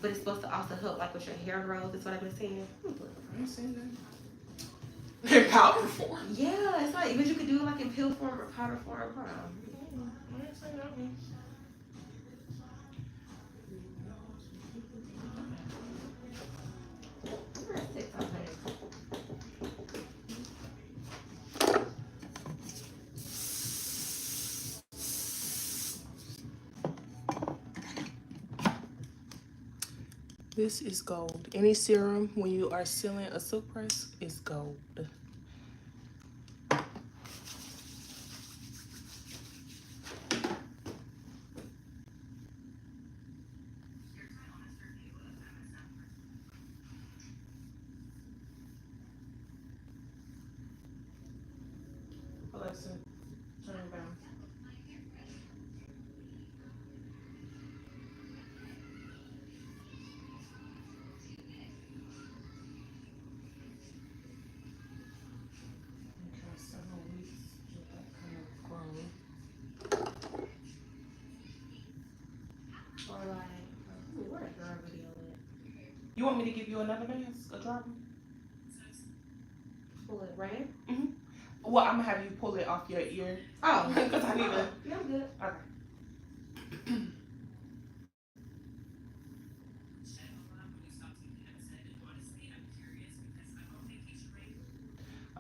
but it's supposed to also help like with your hair growth. That's what I've been seeing. I ain't seen that. In powder form. Yeah, it's like, but you could do it like in pill form or powder form. Hold on. I ain't seen that one. This is gold. Any serum when you are sealing a silk press is gold. Alexa, turn it down. Okay, 7 weeks. Get that kind of grown. Or like, where a girl video at? You want me to give you another mask, a dropper? Pull it right? Mm-hmm. Well, I'm gonna have you pull it off your ear. Oh, because I need to. Yeah, I'm good. Okay.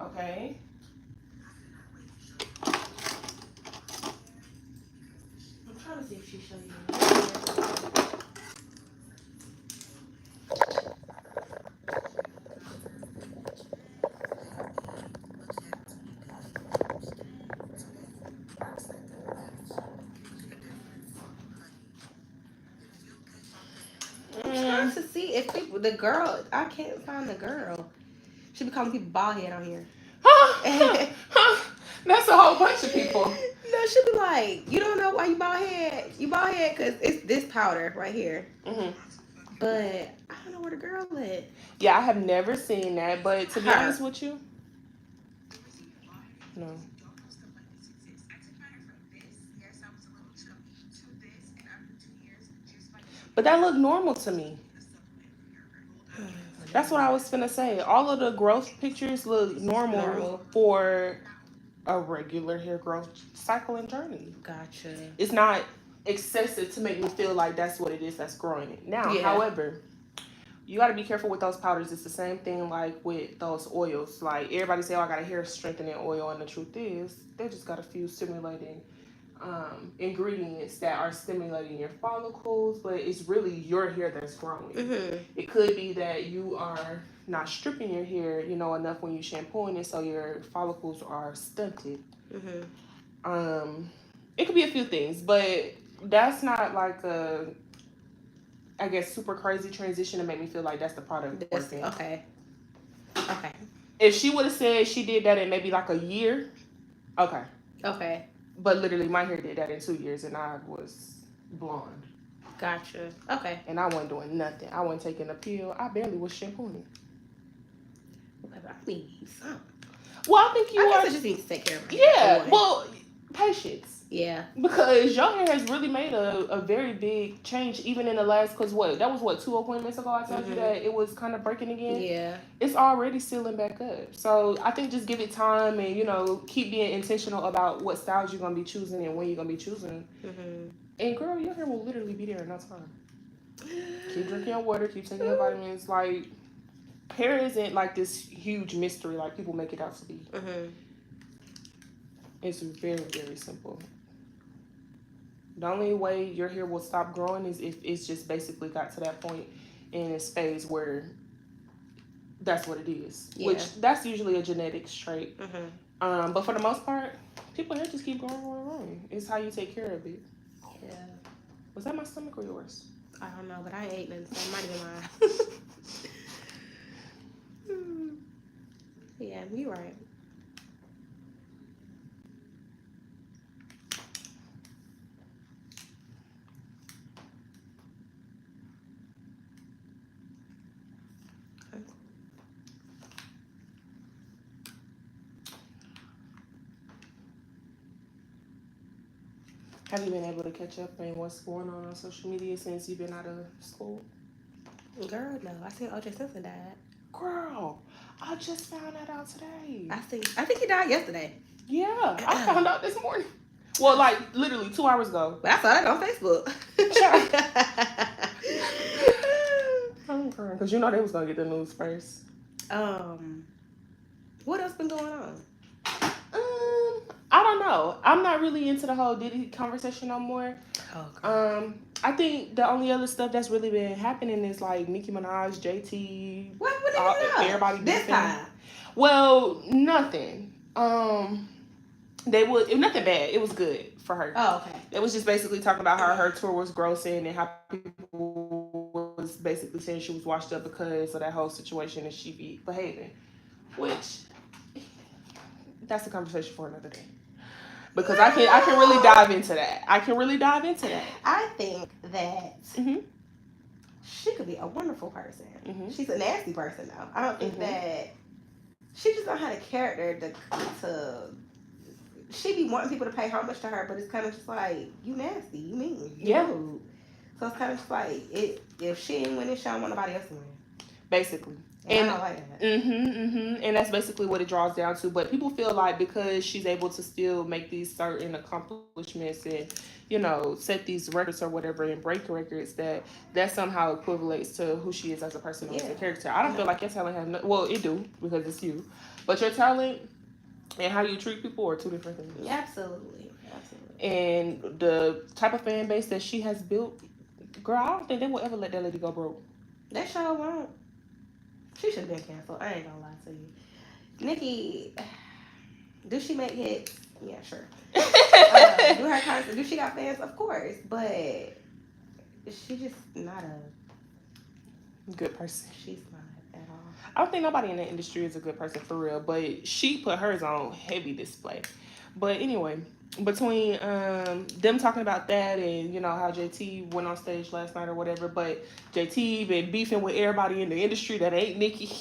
Okay. I'm trying to see if she showed you. I'm trying to see if people, the girl, I can't find the girl. She be calling people bald head on here. That's a whole bunch of people. No, she be like, you don't know why you bald head? You bald head because it's this powder right here. Mm-hmm. But I don't know where the girl at. Yeah, I have never seen that, but to be honest with you, no. But that looked normal to me. That's what I was finna say. All of the growth pictures look normal for a regular hair growth cycle and journey. Gotcha. It's not excessive to make me feel like that's what it is that's growing it. Now, however, you got to be careful with those powders. It's the same thing like with those oils. Like everybody say, oh, I got a hair strengthening oil, and the truth is they just got a few stimulating ingredients that are stimulating your follicles, but it's really your hair that's growing. Mm-hmm. It could be that you are not stripping your hair, enough when you shampooing it, so your follicles are stunted. Mm-hmm. It could be a few things, but that's not like a, I guess, super crazy transition to make me feel like that's the product working. Okay. If she would have said she did that in maybe like a year, okay. But literally, my hair did that in 2 years, and I was blonde. Gotcha. Okay. And I wasn't doing nothing. I wasn't taking a pill. I barely was shampooing. Okay, but I need some. Well, I think you I just need to take care of it. Yeah. Well, patience. Yeah. Because your hair has really made a very big change, even in the last, because that was 2 appointments ago I told you that it was kind of breaking again. Yeah. It's already sealing back up. So I think just give it time and, keep being intentional about what styles you're going to be choosing and when you're going to be choosing. Mm-hmm. And girl, your hair will literally be there in no time. Keep drinking your water, keep taking your vitamins. Like, hair isn't like this huge mystery like people make it out to be. Mm-hmm. It's very, very simple. The only way your hair will stop growing is if it's just basically got to that point in its phase where that's what it is. Yeah. Which, that's usually a genetic trait. Mm-hmm. But for the most part, people's hair just keep growing. It's how you take care of it. Yeah. Was that my stomach or yours? I don't know, but I ain't ate nothing, so it might have been mine. Yeah, you're right. Have you been able to catch up on what's going on social media since you've been out of school? Girl, no. I seen O.J. Simpson died. Girl, I just found that out today. I think he died yesterday. Yeah, I found out this morning. Well, like literally 2 hours ago. But I saw that on Facebook. Because you know they was gonna get the news first. What else been going on? I don't know. I'm not really into the whole Diddy conversation no more. Okay. I think the only other stuff that's really been happening is like Nicki Minaj, JT, everybody this time. Well, nothing. Nothing bad. It was good for her. Oh, okay. It was just basically talking about how her tour was grossing and how people was basically saying she was washed up because of that whole situation and she be behaving, which that's a conversation for another day. Because I can really dive into that. I think that she could be a wonderful person. Mm-hmm. She's a nasty person though. I don't think that she just don't have a character to she be wanting people to pay homage to her, but it's kind of just like, you nasty, you mean, you rude. So it's kind of just like, if she ain't winning, she don't want nobody else to win. Basically. And I don't like that. And that's basically what it draws down to. But people feel like because she's able to still make these certain accomplishments and, you know, set these records or whatever and break records, that somehow equivalates to who she is as a person or as a character. I don't feel like your talent has well, it do, because it's you. But your talent and how you treat people are two different things. Yeah, absolutely. And the type of fan base that she has built, girl, I don't think they will ever let that lady go broke. They sure won't. She should have been canceled. I ain't gonna lie to you. Nikki, do she make hits? Yeah, sure. Do her concert? Do she got fans? Of course. But she just not a good person. She's not at all. I don't think nobody in the industry is a good person for real. But she put hers on heavy display. But anyway, between them talking about that and, you know, how JT went on stage last night or whatever, but JT been beefing with everybody in the industry that ain't Nikki.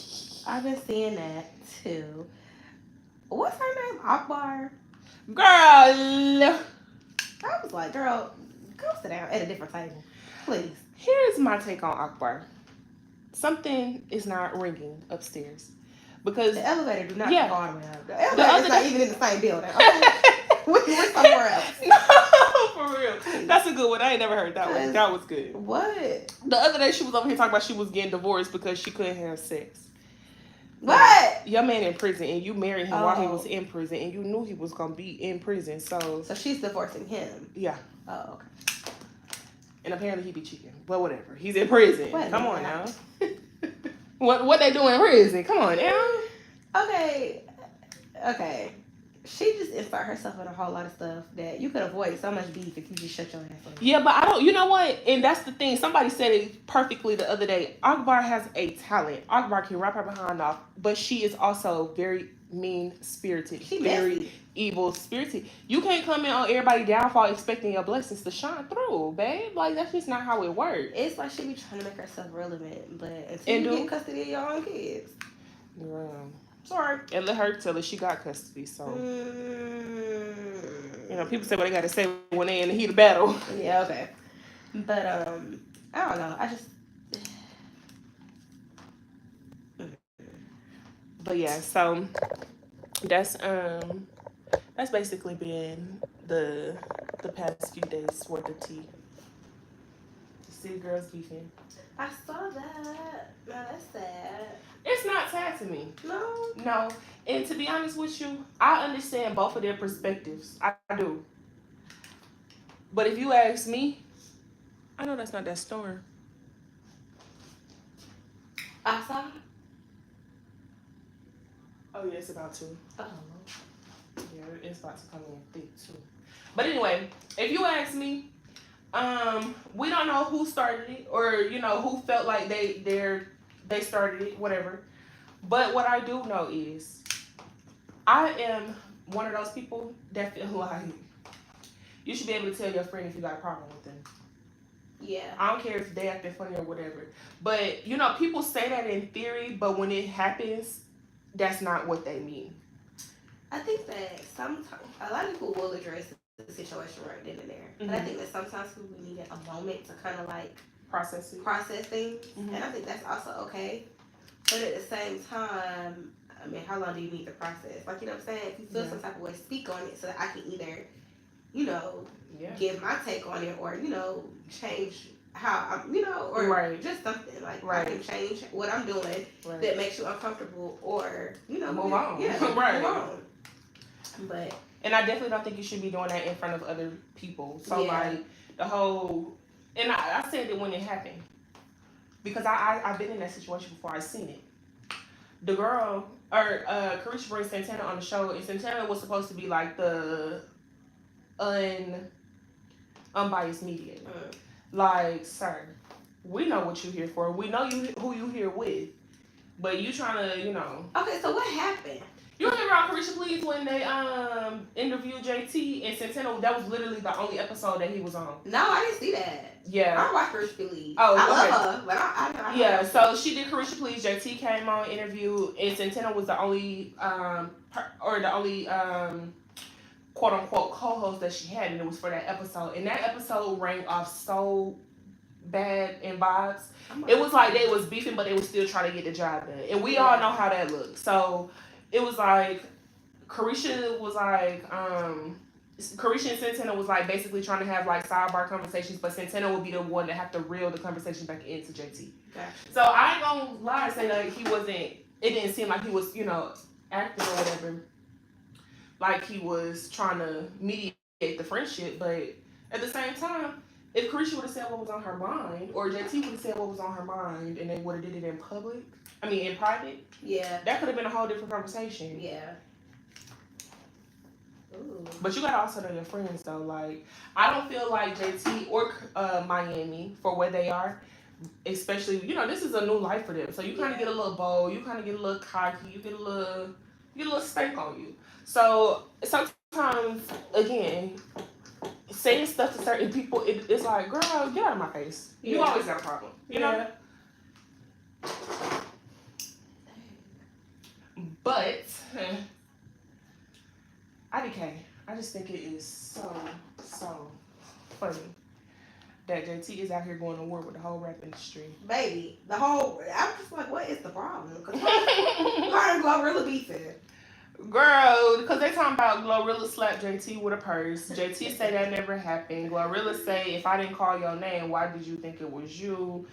I've been seeing that too. What's her name? Akbar? Girl! I was like, girl, go sit down at a different table, please. Here's my take on Akbar. Something is not ringing upstairs. Because the elevator do not go all the way up. The elevator is not even in the same building. Okay? We're somewhere else. No, for real. That's a good one. I ain't never heard that one. That was good. What? The other day she was over here talking about she was getting divorced because she couldn't have sex. What? Your man in prison and you married him while he was in prison and you knew he was going to be in prison. So she's divorcing him? Yeah. Oh, okay. And apparently he be cheating. But whatever. He's in prison. Come on now. What they do in prison? Come on now. Okay. She just insert herself in a whole lot of stuff that you could avoid so much beef if you just shut your ass up. Yeah, but I don't. You know what? And that's the thing. Somebody said it perfectly the other day. Akbar has a talent. Akbar can rap her behind off, but she is also very mean-spirited. She very evil-spirited. You can't come in on everybody's downfall expecting your blessings to shine through, babe. Like, that's just not how it works. It's like she be trying to make herself relevant, but until you get custody of your own kids. Yeah. Sorry. And let her tell her she got custody, so. You know, people say what they got to say when they in the heat of battle. Yeah, okay. But, I don't know. I just. But yeah, so that's basically been the past few days worth of tea. See girls beefing. I saw that. No, that's sad. It's not sad to me. No. And to be honest with you, I understand both of their perspectives. I do. But if you ask me, I know that's not that storm. Outside? Oh yeah, it's about to. Oh. Yeah, it's about to come in thick too. But anyway, if you ask me, we don't know who started it or, you know, who felt like they started it, whatever. But what I do know is I am one of those people that feel like you should be able to tell your friend if you got a problem with them. Yeah. I don't care if they acting funny or whatever. But, you know, people say that in theory, but when it happens, that's not what they mean. I think that sometimes a lot of people will address the situation right then and there. Mm-hmm. But I think that sometimes people need a moment to kind of like process things, and I think that's also okay. But at the same time, I mean, how long do you need to process? Like, you know what I'm saying? If you feel some type of way, speak on it so that I can either, you know, give my take on it, or, you know, change how I'm, you know, or just something like I can change what I'm doing that makes you uncomfortable, or, you know, move on. Yeah, move on. But and I definitely don't think you should be doing that in front of other people. So like the whole, and I said it when it happened because I've been in that situation before. I've seen it. The girl or Carisha brings Santana on the show, and Santana was supposed to be like the unbiased mediator. Like, sir, we know what you're here for. We know who you here with, but you trying to, you know. Okay, so what happened? You remember on Carisha Please when they interviewed JT and Santana? That was literally the only episode that he was on. No, I didn't see that. Yeah. I watched Carisha Please. Oh, I love her, but I yeah, so she did Carisha Please. JT came on, interview, and Santana was the only quote unquote co-host that she had, and it was for that episode. And that episode rang off so bad in vibes. It was like they was beefing, but they was still trying to get the job done. And we all know how that looked. So it was like Carisha was like Carisha and Santana was like basically trying to have like sidebar conversations, but Santana would be the one that have to reel the conversation back into JT. Gotcha. So I ain't gonna lie and say that he wasn't. It didn't seem like he was, you know, acting or whatever, like he was trying to mediate the friendship. But at the same time, if Carisha would have said what was on her mind, or JT would have said what was on her mind, and they would have did it in public, I mean in private, that could have been a whole different conversation. Yeah. Ooh. But you gotta also know your friends though. Like, I don't feel like JT or Miami, for where they are, especially, you know, this is a new life for them. So you kind of get a little bold, you kind of get a little cocky, you get a little stank on you. So sometimes, again, saying stuff to certain people, it's like, girl, get out of my face. You always got a problem, you know? But IDK, I just think it is so funny that JT is out here going to war with the whole rap industry. Baby, I'm just like, what is the problem? Because why are Glorilla beefing? Girl, because they talking about Glorilla slapped JT with a purse. JT say that never happened. Glorilla say, if I didn't call your name, why did you think it was you?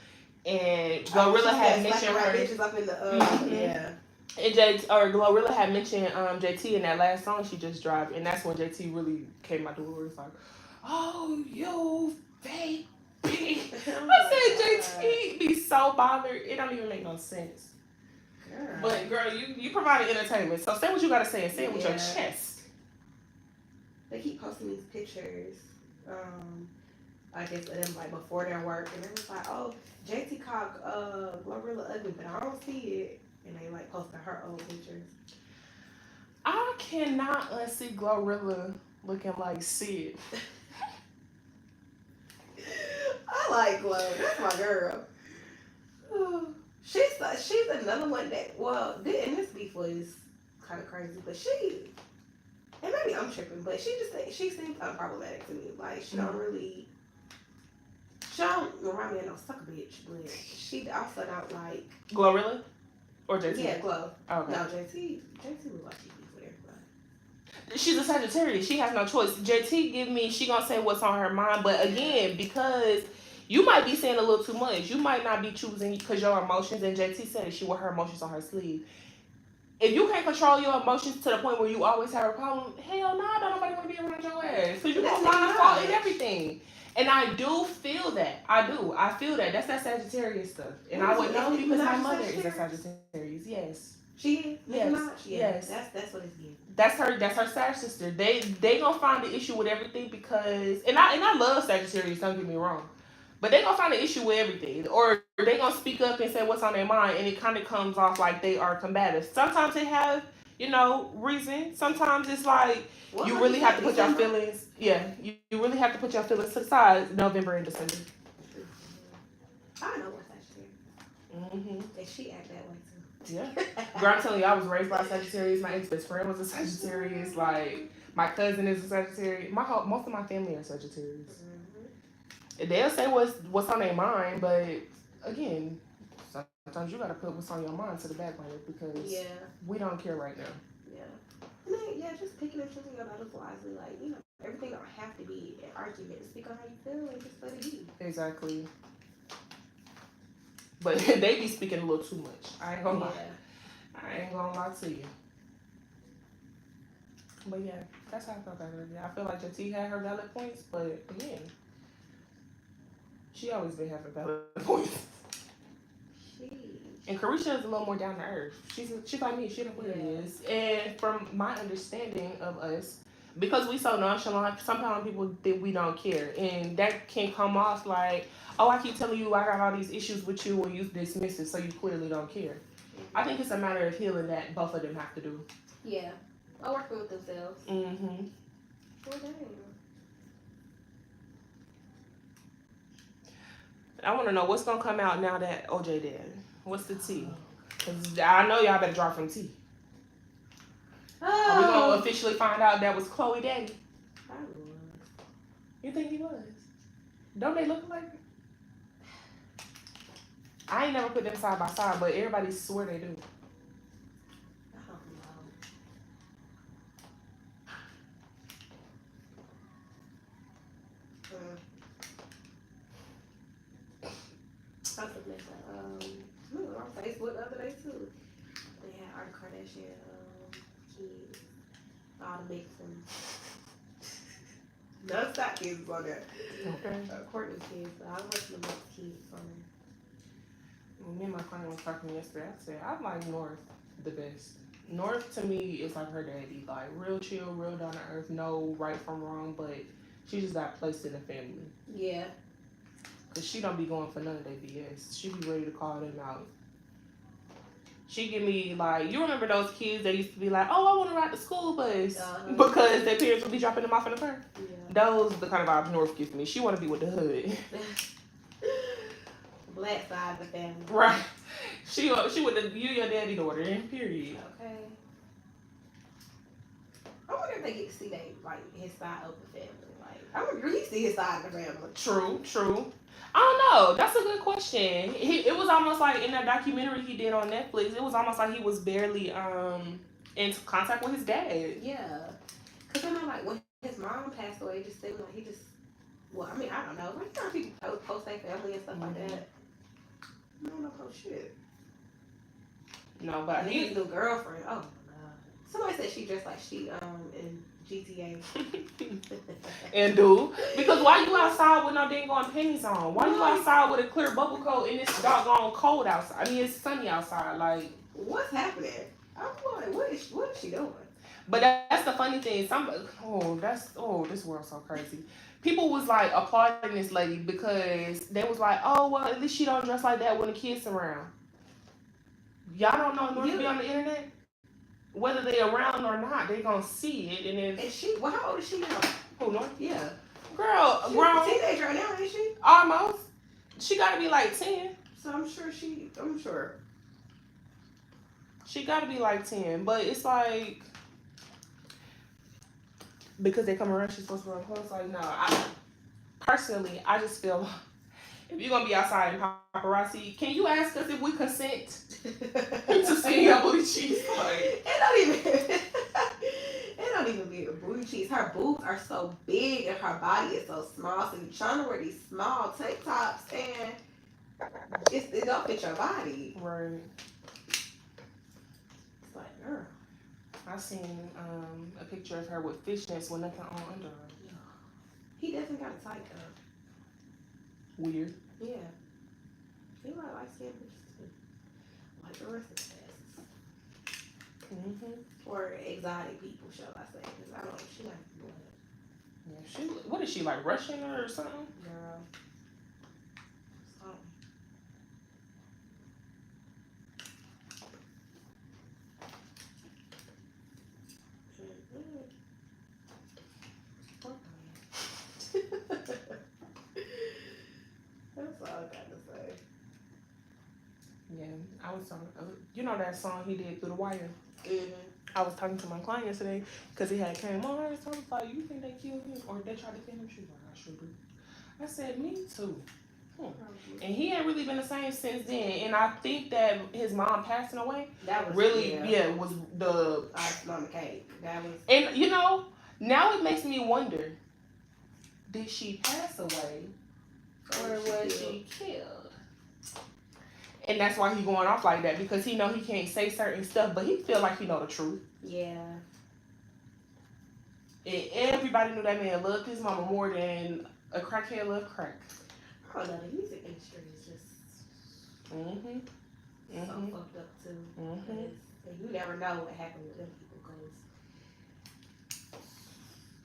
And Glorilla had mentioned her. Bitches up in the And Glorilla had mentioned JT in that last song she just dropped, and that's when JT really came out the woodwork. Like, oh, you fake bitch. I said JT be so bothered. It don't even make no sense. Girl. But girl, you provided entertainment, so say what you gotta say and say it with your chest. They keep posting these pictures, I guess of them like before their work, and it was like, oh, JT called Glorilla ugly, but I don't see it. And they like posting her old pictures. I cannot unsee Glorilla looking like Sid. I like Glo. That's my girl. She's another one that, well, and this beef was kind of crazy, but and maybe I'm tripping, but she seems unproblematic to me. Like, she don't remind me of no sucker bitch, but she also don't like Glorilla or JT. Yeah, Glo. Oh, okay. No, JT was like she beef with everybody. She's a Sagittarius. She has no choice. JT she gonna say what's on her mind, but again, because you might be saying a little too much. You might not be choosing because your emotions, and JT said it, she wore her emotions on her sleeve. If you can't control your emotions to the point where you always have a problem, hell no, don't nobody want to be around your ass. Because you're going to find a fault in everything. And I do feel that. I feel that. That's that Sagittarius stuff. And I would know because my mother is a Sagittarius. Yes. She is? Yes. That's what it's getting. That's her Sag sister. They gonna find the issue with everything because and I love Sagittarius, don't get me wrong. But they gonna find an issue with everything. Or they gonna speak up and say what's on their mind, and it kinda comes off like they are combative. Sometimes they have, reason. Sometimes it's like you really have to put your feelings you really have to put your feelings to the side November and December. I know what Sagittarius. And she act that way too. Yeah. Girl, I'm telling you, I was raised by a Sagittarius. My ex-best friend was a Sagittarius. Like, my cousin is a Sagittarius. Most of my family are Sagittarius. They'll say what's on their mind, but again, sometimes you gotta put what's on your mind to the back burner because we don't care right now. Yeah. And then, just picking and choosing your battles wisely. Like, everything don't have to be an argument. Speak on how you feel and just let it be. Exactly. But they be speaking a little too much. I ain't gonna lie. I ain't gonna lie to you. But yeah, that's how I felt about it. I feel like Jati had her valid points, but again, she always been having valid points. And Carisha is a little more down to earth. She's like me. She knows what it is. And from my understanding of us, because we so nonchalant, sometimes people think we don't care, and that can come off like, oh, I keep telling you I got all these issues with you, and you dismiss it, so you clearly don't care. I think it's a matter of healing that both of them have to do. Yeah, or working with themselves. Mm-hmm. Well, dang. I want to know what's gonna come out now that OJ dead. What's the tea? Cause I know y'all better drop some tea. Are we gonna officially find out that was Chloe daddy? Probably was. You think he was? Don't they look like? I ain't never put them side by side, but everybody swear they do. I don't know. I was looking at on Facebook the other day too. They had Art Kardashian kids, all the big ones. None stock kids on there. Okay. Courtney kids, but I watched the most kids on there. Well, me and my friend was talking yesterday. I said I like North the best. North to me is like her daddy, like real chill, real down to earth, no right from wrong, but she just got placed in the family. Yeah. Cause she don't be going for none of that BS. She be ready to call them out. She give me like, you remember those kids that used to be like, oh, I want to ride the school bus because their parents would be dropping them off in the car. Yeah. Those the kind of vibes North gives me. She want to be with the hood. Black side of the family. Right. She with the you your daddy daughter. Period. Okay. I wonder if they get to see his side of the family. Like, I wonder if he see his side of the family. True. I don't know. That's a good question. It was almost like in that documentary he did on Netflix, it was almost like he was barely in contact with his dad. Yeah. Because I know, like, when his mom passed away, it just seemed like he just, well, I mean, I don't know. Like, people post their family and stuff like that. I don't know post shit. No, but his new girlfriend, oh my God. Somebody said she dressed like she, in GTA. And do because why you outside with no dang on panties on? Why you outside with a clear bubble coat and it's doggone cold outside? I mean it's sunny outside. Like what's happening? I'm like, what is she doing? But that's the funny thing. This world's so crazy. People was like applauding this lady because they was like, oh well, at least she don't dress like that when the kids around. Y'all don't know North be on the internet. Whether they around or not, they gonna see it. And then well, how old is she now? Who, North? Yeah. Girl, she's a teenager right now, ain't she? Almost. She gotta be like 10. So I'm sure. She gotta be like 10. But it's like because they come around, she's supposed to wear clothes. Like, no, I just feel if you're gonna be outside in paparazzi, can you ask us if we consent to see your booty cheeks? Like, it don't even be a booty cheeks. Her boobs are so big and her body is so small. So you're trying to wear these small tank tops and it don't fit your body. Right. It's like, girl. I seen a picture of her with fishnets with nothing on under her. Yeah. He definitely got a tight though. Weird. Yeah. He might like skin pictures too. Like the rest of the asses. Mm-hmm. Or exotic people, shall I say. Because I don't know, she like blood. Yeah, what is she, like Russian or something? Girl. That's all I got to say. Yeah, I was talking. You know that song he did Through the Wire? Mm-hmm. I was talking to my client yesterday because he had came on. So I was like, "You think they killed him or they tried to kill him?" She was like, "I sure do." I said, me too. And he ain't really been the same since then. And I think that his mom passing away that was really, was the icing on the cake. That was. And now it makes me wonder: did she pass away, or was she killed? And that's why he going off like that, because he know he can't say certain stuff, but he feel like he know the truth. Yeah. And everybody knew that man loved his mama more than a crackhead loved crack. I don't know, the music industry is just so fucked up too. And you never know what happened with them people,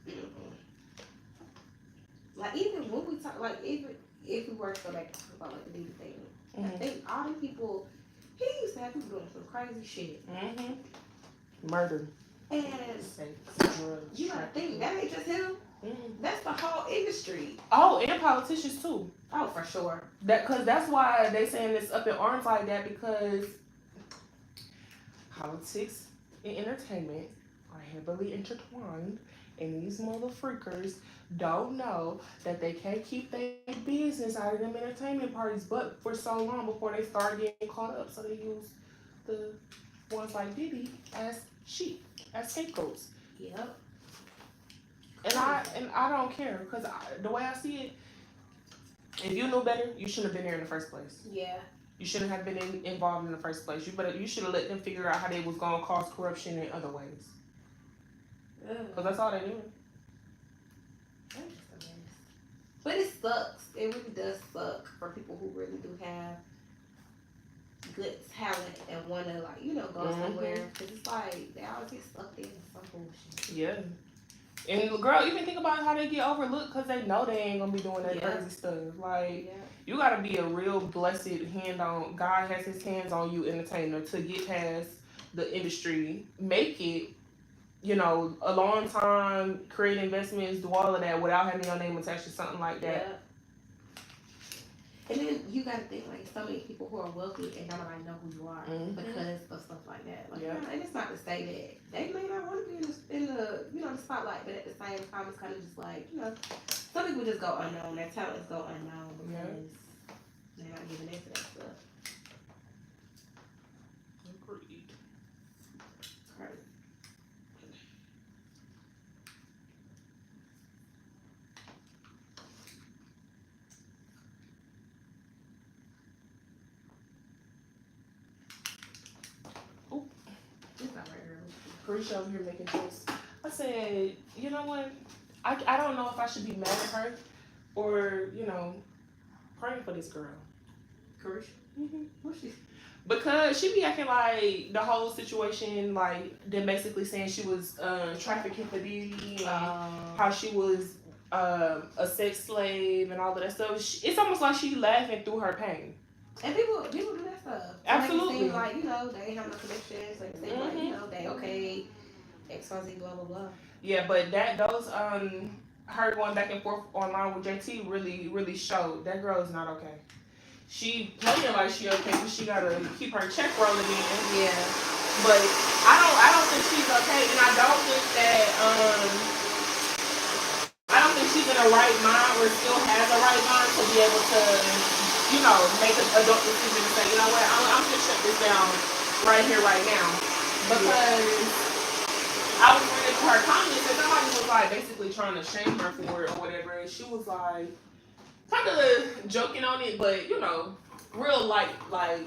because like even when we talk, like even if we were to go back and talk about like the Diddy thing, I think all them people, he used to have people doing some crazy shit. Murder. And drugs, you gotta think that ain't just him. That's the whole industry. Oh, and politicians too. Oh, for sure. Because that's why they saying it's up in arms like that, because politics and entertainment are heavily intertwined, and these mother freakers don't know that they can't keep their business out of them entertainment parties but for so long before they start getting caught up. So they use the ones like Diddy as sheep, as scapegoats. Yep. And I don't care, because the way I see it, if you knew better, you shouldn't have been there in the first place. Yeah. You shouldn't have been involved in the first place. You should have let them figure out how they was going to cause corruption in other ways. Because that's all they do. But it sucks. It really does suck for people who really do have good talent and want to, like, go somewhere. Because it's like, they always get sucked into some bullshit. Yeah. And girl, even think about how they get overlooked because they know they ain't gonna be doing that crazy stuff. Like, you gotta be a real blessed God has his hands on you entertainer to get past the industry, make it, a long time, create investments, do all of that without having your name attached to something like that. Yeah. And then you gotta think, like, so many people who are wealthy and nobody know who you are because of stuff like that. Like, and it's not to say that they may not want to be in the the spotlight, but at the same time, it's kind of just like, some people just go unknown. Their talents go unknown because they're not giving into that stuff. Agreed. It's crazy. Carisha over here making jokes. I said, you know what? I don't know if I should be mad at her or, praying for this girl. Carisha? What's she? Because she be acting like the whole situation, like, they're basically saying she was trafficking for Diddy and how she was a sex slave and all of that stuff. It's almost like she laughing through her pain. And people do that stuff. Absolutely. They seem like, they ain't have no connections. Like, they seem like, they okay, XYZ, blah, blah, blah. Yeah, but those her going back and forth online with JT really showed that girl is not okay. She playing like she okay, but she gotta keep her check rolling in. Yeah. But I don't think she's okay, and I don't think she's in the right mind or still has a right mind to be able to, make an adult decision and say, you know what, I'm gonna shut this down right here, right now. Because I was reading her comments and somebody was like basically trying to shame her for it or whatever, and she was like kind of joking on it, but real light. Like,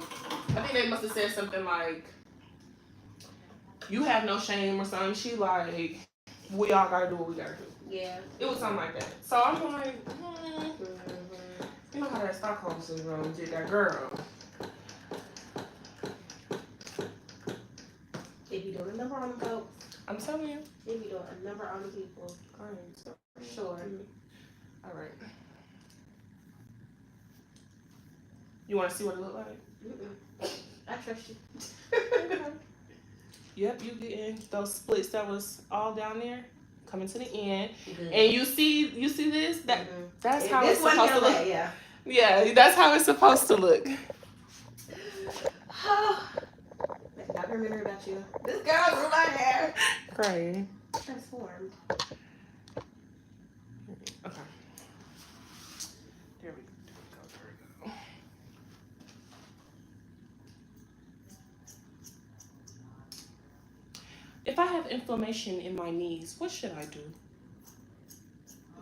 I think they must have said something like, "You have no shame" or something. She like, "We all gotta do what we gotta do." Yeah. It was something like that. So I'm like, you know how that Stockholm syndrome did that girl. If you do a number on the folks, I'm telling you. If you do a number on the people, for sure. All right. You want to see what it look like? I trust you. Yep, you getting those splits that was all down there coming to the end. And you see this? That's how it's supposed to look. Yeah, that's how it's supposed to look. Documentary about you. This girl grew my hair. Crying. Transformed. Okay. If I have inflammation in my knees, what should I do?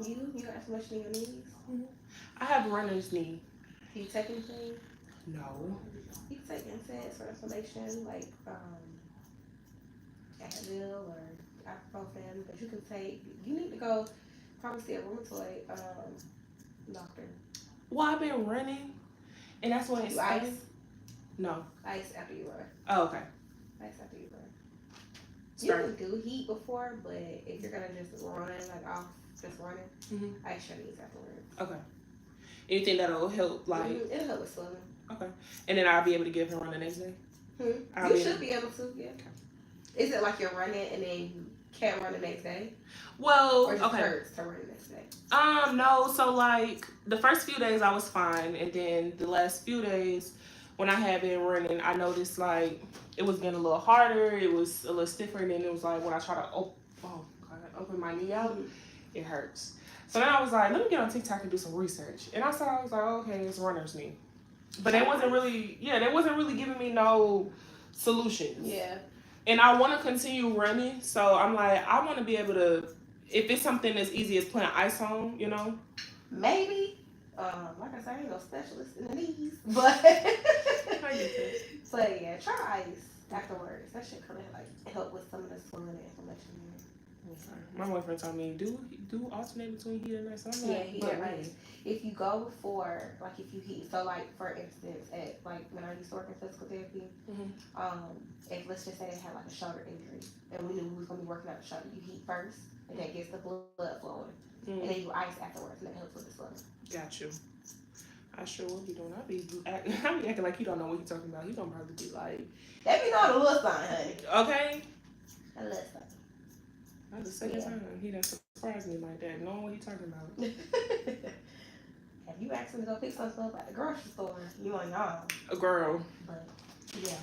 You got inflammation in your knees? Mm-hmm. I have runner's knee. Do you take anything? No. You can take NSAIDs for inflammation, like Advil or ibuprofen, but you can take. You need to go probably see a rheumatoid doctor. Well, I've been running, and that's when it's ice. No. Ice after you run. Oh, okay. Ice after you run. Start. You can do heat before, but if you're gonna just run like off, just running, ice your knees afterwards. Okay. Anything that'll help, like it'll help with swelling. Okay. And then I'll be able to give him run the next day. You should be able to. Yeah. Okay. Is it like you're running and then you can't run the next day? Well, or it just hurts to run the next day? No. So like the first few days I was fine, and then the last few days when I had been running, I noticed like it was getting a little harder. It was a little stiffer, and then it was like when I try to open my knee out, it hurts. So then I was like, let me get on TikTok and do some research. And I was like, okay, it's runner's knee. But they wasn't really giving me no solutions. Yeah. And I want to continue running, so I'm like, I want to be able to, if it's something as easy as putting ice on, you know? Maybe. Like I said, I ain't no specialist in the knees, but but yeah, try ice afterwards. That should kind of like help with some of the swelling and inflammation there. Okay. My boyfriend told me do alternate between heat and ice. So I'm like, heat and ice. If you go before, like if you heat, so like for instance, at like when I used to work in physical therapy, if let's just say they had like a shoulder injury and we knew we was gonna be working out the shoulder, you heat first and that gets the blood flowing, and then you ice afterwards, and that helps with the swelling. Got you. I sure will be doing. I be acting like you don't know what you're talking about. He gonna probably be like, let me know the little sign, honey. Okay. A little sign. That's the second time he done surprised me like that, knowing what he talking about. Have you asked him to go pick something up at the grocery store? You ain't know. A girl. But yeah.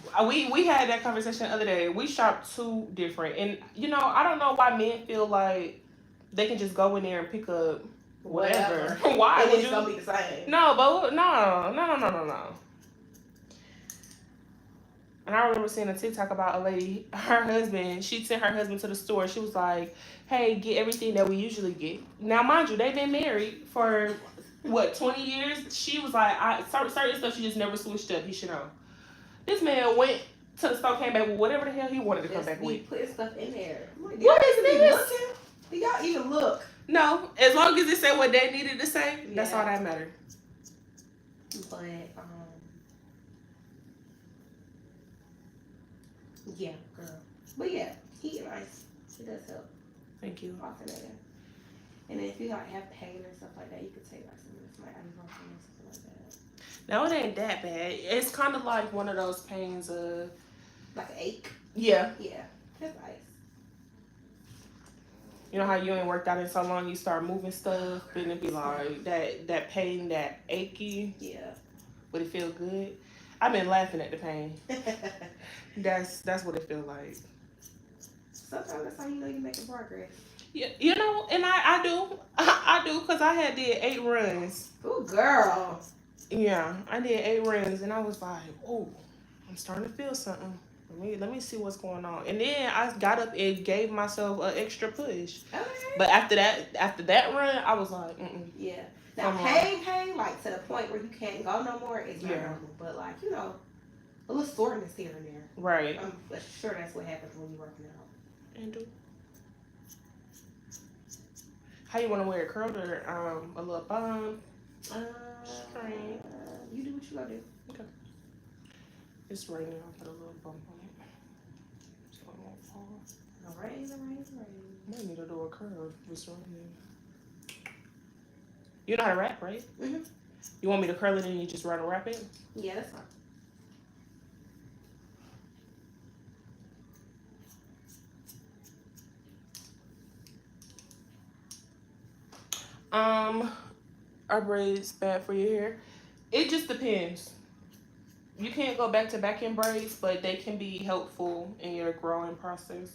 We had that conversation the other day. We shop two different, and you know, I don't know why men feel like they can just go in there and pick up whatever. Why and would it's you? Gonna be the same. No, but no. And I remember seeing a TikTok about a lady, her husband, she sent her husband to the store. She was like, hey, get everything that we usually get. Now, mind you, they've been married for, 20 years? She was like, certain stuff she just never switched up. He should know. This man went to the store, came back with whatever the hell he wanted to come back with. Put stuff in there. What is this? Do y'all even look? No, as long as it said what they needed to say, that's all that mattered. But, yeah, girl. But yeah, heat and ice, it does help. Thank you. Alternating. And then if you like have pain or stuff like that, you could take like some of this like ibuprofen or something like that. No, it ain't that bad. It's kind of like one of those pains of like an ache. Yeah. Yeah, that's ice. You know how you ain't worked out in so long, you start moving stuff, and it be like that pain, that achy. Yeah. But it feel good. I've been laughing at the pain. That's what it feel like. Sometimes that's how you know you're making progress. Yeah, you know, and I do, because I had did 8 runs. Ooh, girl. Yeah, I did 8 runs, and I was like, oh, I'm starting to feel something. Let me see what's going on. And then I got up and gave myself an extra push. Okay. But after that run, I was like, yeah. Now pain, like to the point where you can't go no more is not normal. But like, you know, a little soreness here and there. Right. I'm sure that's what happens when you're working out. And do. How you want to wear it? Curled or a little bun? Straight. You do what you gotta do. Okay. It's raining. I'll put a little bump on it. So it won't fall. No rain. I might need to do a curl if it's raining. You know how to wrap, right? Mm-hmm. You want me to curl it and you just run and wrap it? Yeah, that's fine. Are braids bad for your hair? It just depends. You can't go back to back in braids, but they can be helpful in your growing process.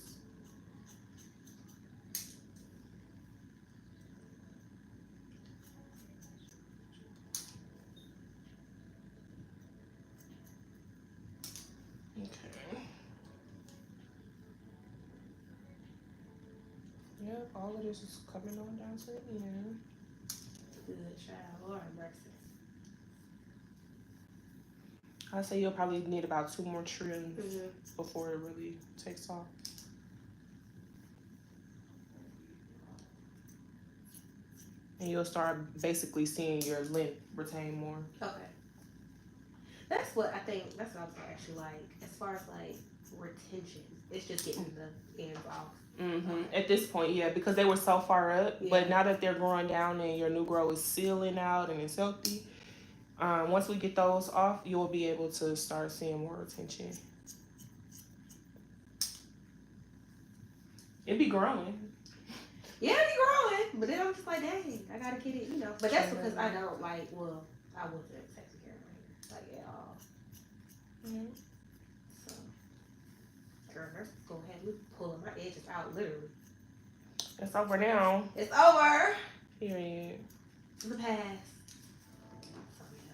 Okay. all of this is coming on down to the end. Good child. Lord have mercy. I say you'll probably need about 2 more trims before it really takes off. And you'll start basically seeing your length retain more. Okay. That's what I think. That's what I was actually like. As far as like retention, it's just getting the ends off. Okay. At this point, yeah, because they were so far up. Yeah. But now that they're growing down and your new grow is sealing out and it's healthy, once we get those off, you'll be able to start seeing more retention. It be growing. Yeah, it be growing. But then I'm just like, dang, I gotta get it, you know. But that's because I don't like. Well, I wasn't taking care of my hair like at all. So, girl, let's go ahead and pulling my edges out, literally. It's over now. It's over. Period. The past. So, yeah.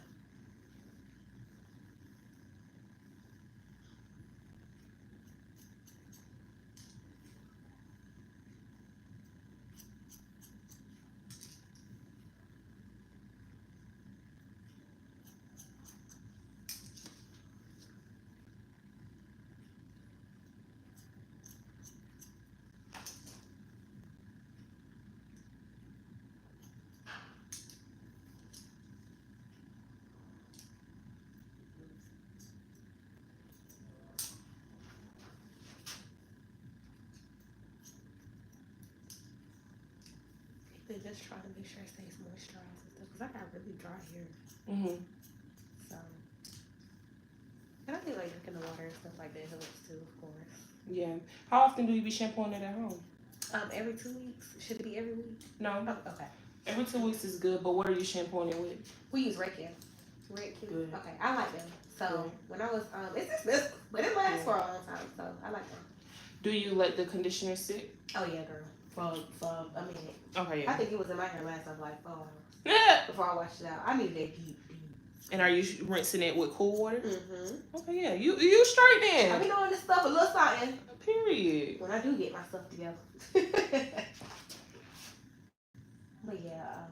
They just try to make sure it stays moisturized and stuff because I got really dry hair. So, and I feel like drinking the water and stuff like that helps too, of course. Yeah. How often do you be shampooing it at home? Every 2 weeks. Should it be every week? No. Oh, okay. Every 2 weeks is good, but what are you shampooing it with? We use Red Q. Red Q. Good. Okay, I like them. So when I was it's expensive, but it lasts for a long time. So I like them. Do you let the conditioner sit? Oh yeah, girl. For a minute. Okay, yeah. I think it was in my hair last time, like 4 hours. Yeah. Before I washed it out. I need that deep. And are you rinsing it with cool water? Mm-hmm. Okay, yeah. You straight then. I be doing this stuff a little something. Period. When I do get my stuff together. But yeah.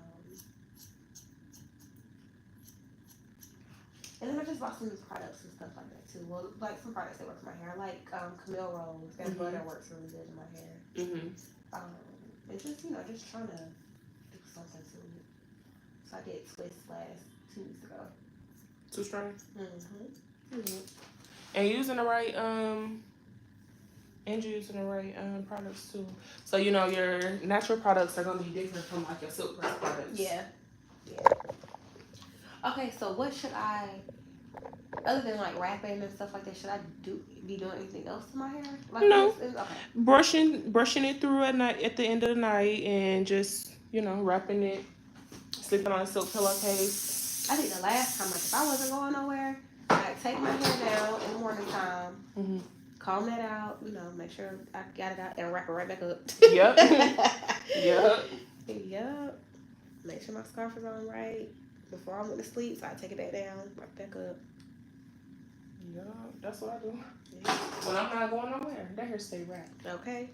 And then I just bought some products and stuff like that too. Well, like some products that work for my hair, like Camille Rose. That butter works really good in my hair. And just just trying to do something to it. So I did Twist last 2 weeks ago. 2 strands. And using the right and you're using the right products too. So your natural products are gonna be different from like your silk press products. Yeah. Okay, so what should I, other than like wrapping and stuff like that, should I be doing anything else to my hair? Like no. Okay. Brushing it through at night at the end of the night and just wrapping it, sleeping on a silk pillowcase. I think the last time, like if I wasn't going nowhere, I'd take my hair down in the morning time, comb that out, make sure I got it out and wrap it right back up. Yep. Yep. Make sure my scarf is on right before I went to sleep, so I take it back down, wrap it back up. Yeah, that's what I do. Yeah. When I'm not going nowhere, that hair stay wrapped. Okay.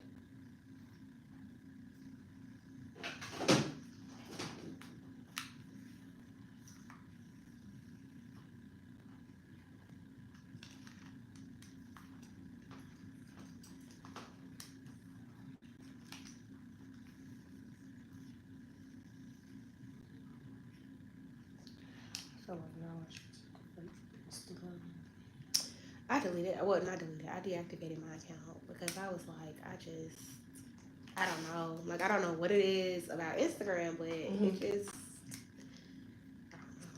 I deleted. Well, not deleted. I deactivated my account because I was like, I don't know. Like, I don't know what it is about Instagram, but it just, I don't know.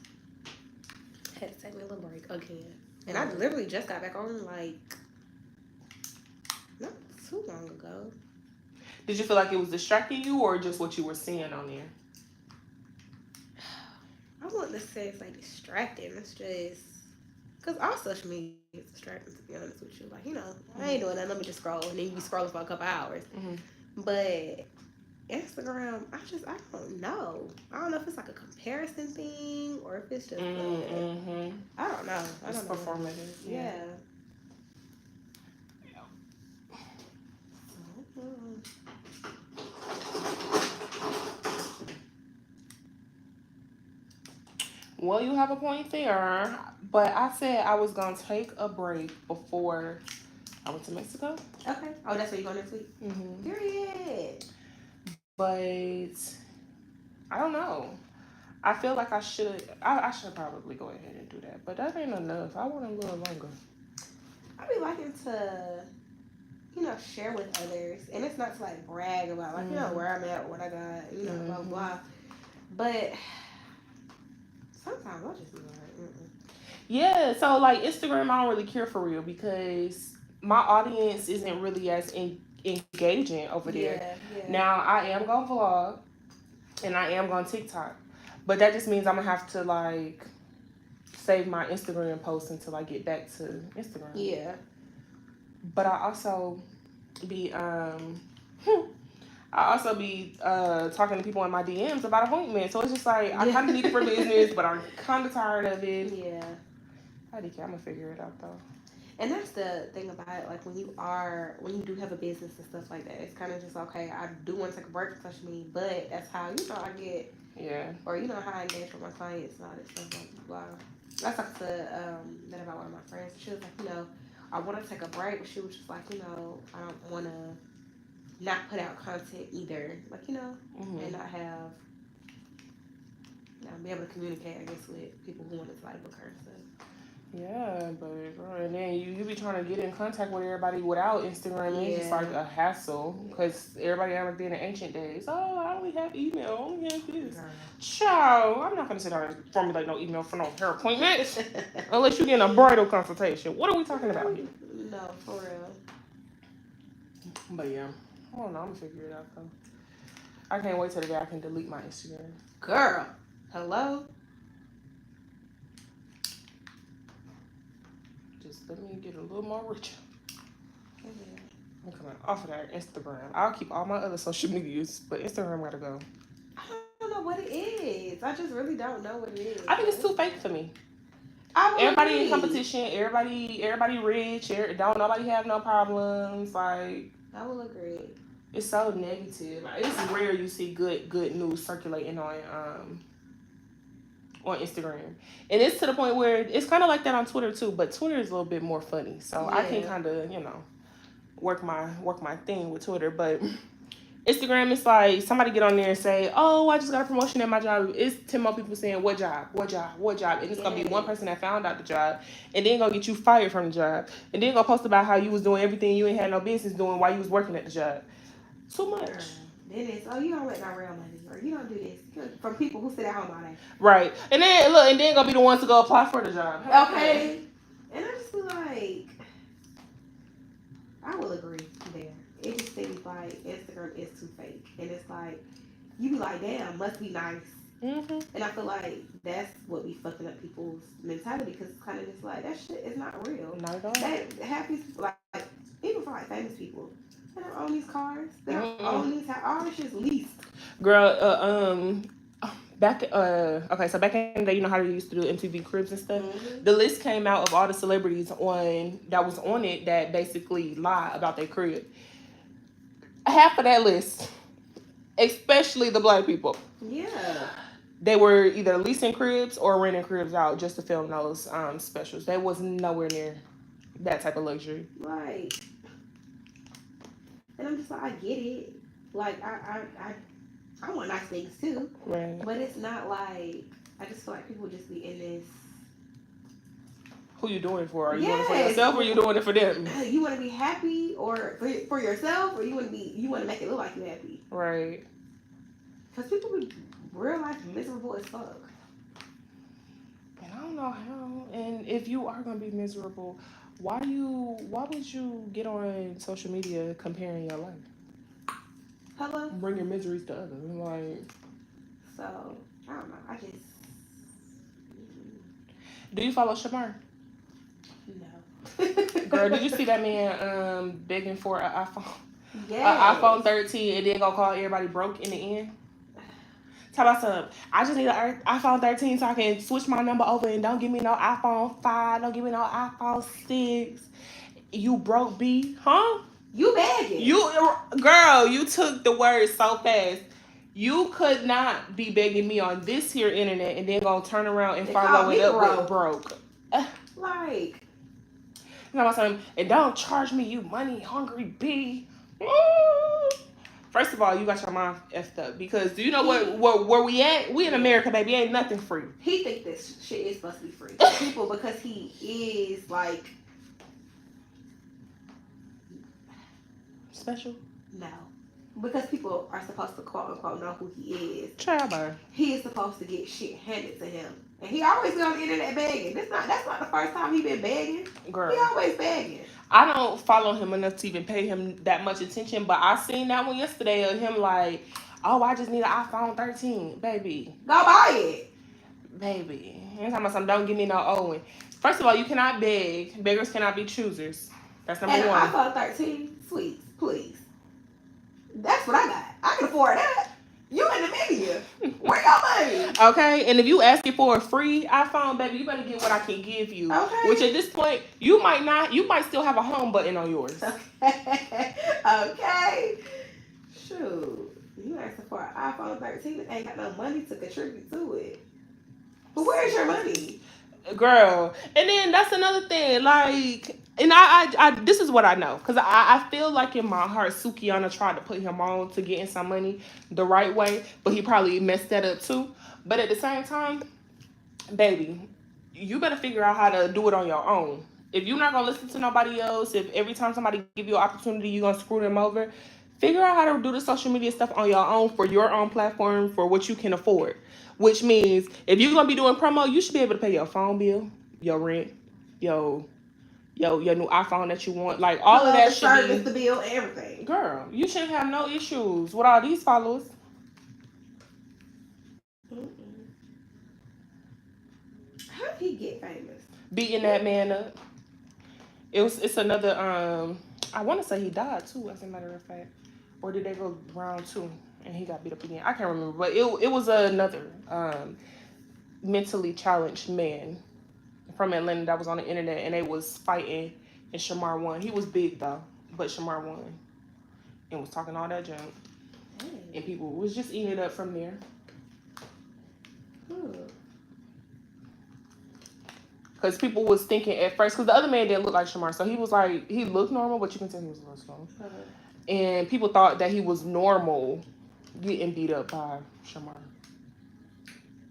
Had to take me a little break again. And I literally just got back on, like, not too long ago. Did you feel like it was distracting you or just what you were seeing on there? I wouldn't say it's like distracting. It's just because all social media is distracting, to be honest with you. Like, I ain't doing that. Let me just scroll, and then you be scrolling for a couple hours. But Instagram, I don't know. I don't know if it's like a comparison thing or if it's just I don't know. It's performative. Yeah. Well, you have a point there. But I said I was going to take a break before I went to Mexico. Okay. Oh, that's where you going next week? Mm-hmm. Period. But I don't know. I feel like I should probably go ahead and do that. But that ain't enough. I want a little longer. I be liking to, share with others. And it's not to like brag about like, where I'm at, what I got, blah, blah, blah. But sometimes I'll just be like, mm-mm. Yeah, so like Instagram, I don't really care for real because my audience isn't really as engaging over there. Yeah. Now, I am going to vlog and I am going to TikTok. But that just means I'm going to have to like save my Instagram posts until I get back to Instagram. Yeah. But I also be talking to people in my DMs about appointments. So it's just like I kind of need it for business, but I'm kind of tired of it. Yeah. I'm gonna figure it out though. And that's the thing about it, like when you do have a business and stuff like that, it's kind of just okay. I do want to take a break from social media, but that's how I get. Yeah. Or how I engage with my clients and all that stuff. Like, wow. I talked to that about one of my friends. She was like, I want to take a break, but she was just like, I don't want to not put out content either, like and not have, be able to communicate, I guess, with people who want to like book her and stuff. Yeah, but girl, and then you be trying to get in contact with everybody without Instagram. It's just like a hassle because everybody ever been in ancient days. Oh, I only have email. I only have this. Ciao. I'm not gonna sit down and formulate no email for no hair appointment unless you get a bridal consultation. What are we talking about here? No, for real. But yeah, I don't know. I'm gonna figure it out though. I can't wait till the day I can delete my Instagram. Girl, hello. Let me get a little more rich. I'm coming off of that Instagram. I'll keep all my other social medias, but Instagram gotta go. I don't know what it is. I just really don't know what it is. I think it's too fake for me. Everybody in competition. Everybody rich. Don't nobody have no problems. Like I will agree. It's so negative. Like, it's rare you see good news circulating on Instagram, and it's to the point where it's kind of like that on Twitter too, but Twitter is a little bit more funny, so I can kind of work my thing with Twitter. But Instagram is like somebody get on there and say, oh, I just got a promotion at my job. It's 10 more people saying what job, and it's gonna be one person that found out the job and then gonna get you fired from the job and then gonna post about how you was doing everything you ain't had no business doing while you was working at the job. Too much. Then it's, you don't let no real money, or you don't do this. From people who sit at home all day. Right. And then, look, and then gonna be the ones to go apply for the job. Okay. And I just feel like, I will agree there. It just seems like Instagram is too fake. And it's like, you be like, damn, must be nice. Mm-hmm. And I feel like that's what be fucking up people's mentality, because it's kind of just like, that shit is not real. Not at all. That happy, like even for like famous people. They don't own these cars. They don't own these houses. All this shit's leased. Girl, back in the day, you know how they used to do MTV Cribs and stuff? Mm-hmm. The list came out of all the celebrities that was on it that basically lie about their crib. Half of that list, especially the black people. Yeah. They were either leasing cribs or renting cribs out just to film those specials. They was nowhere near that type of luxury. Right. And I'm just like, I get it. Like, I want nice things too. Right. But it's not like, I just feel like people just be in this. Who you doing it for? Are you doing it for yourself or you doing it for them? You want to be happy or for yourself, or you want to make it look like you're happy. Right. Because people be real life miserable as fuck. And I don't know how. And if you are gonna be miserable, why would you get on social media comparing your life? Hello? Bring your miseries to others. Like, so, I don't know. I just... Do you follow Shamar? No. Girl, did you see that man begging for an iPhone? Yeah. An iPhone 13 and then gonna call everybody broke in the end? Tell us something. I just need an iPhone 13 so I can switch my number over and don't give me no iPhone 5. Don't give me no iPhone 6. You broke B, huh? You begging. Girl, you took the words so fast. You could not be begging me on this here internet and then gonna turn around and They follow call it me up broke. with broke. Like, You know what I'm saying? And don't charge me, you money hungry bee. First of all, you got your mind effed up because do you know where we at? We in America, baby. Ain't nothing free. He think this shit is supposed to be free. People, because he is like special. No. Because people are supposed to quote unquote know who he is. Child. He is supposed to get shit handed to him. And he always be on the internet begging. That's not the first time he been begging. Girl. He always begging. I don't follow him enough to even pay him that much attention, but I seen that one yesterday of him like, oh, I just need an iPhone 13. Baby. Go buy it. Baby. You're talking about something, don't give me no owing. First of all, you cannot beg. Beggars cannot be choosers. That's number one. And an iPhone 13, sweets, please. That's what I got. I can afford that. You in the media. Where your money? Okay, and if you asking for a free iPhone, baby, you better get what I can give you. Okay. Which at this point, you might still have a home button on yours. Okay. Okay. Shoot. You asking for an iPhone 13 and ain't got no money to contribute to it. But where's your money? Girl. And then that's another thing. Like, and I this is what I know. Because I feel like in my heart, Sukiana tried to put him on to getting some money the right way. But he probably messed that up too. But at the same time, baby, you better figure out how to do it on your own. If you're not going to listen to nobody else, if every time somebody give you an opportunity, you're going to screw them over, figure out how to do the social media stuff on your own for your own platform for what you can afford. Which means if you're going to be doing promo, you should be able to pay your phone bill, your rent, your new iPhone that you want. Like, all of that should service, be... the bill, everything. Girl, you shouldn't have no issues with all these followers. How did he get famous? Beating that man up. It's another, I want to say he died too, as a matter of fact. Or did they go round two and he got beat up again? I can't remember. But it was another mentally challenged man from Atlanta that was on the internet, and they was fighting, and Shamar won. He was big though, but Shamar won and was talking all that junk. And people was just eating it up from there. Because people was thinking at first, because the other man didn't look like Shamar, so he was like, he looked normal, but you can tell he was a little slow. And people thought that he was normal getting beat up by Shamar.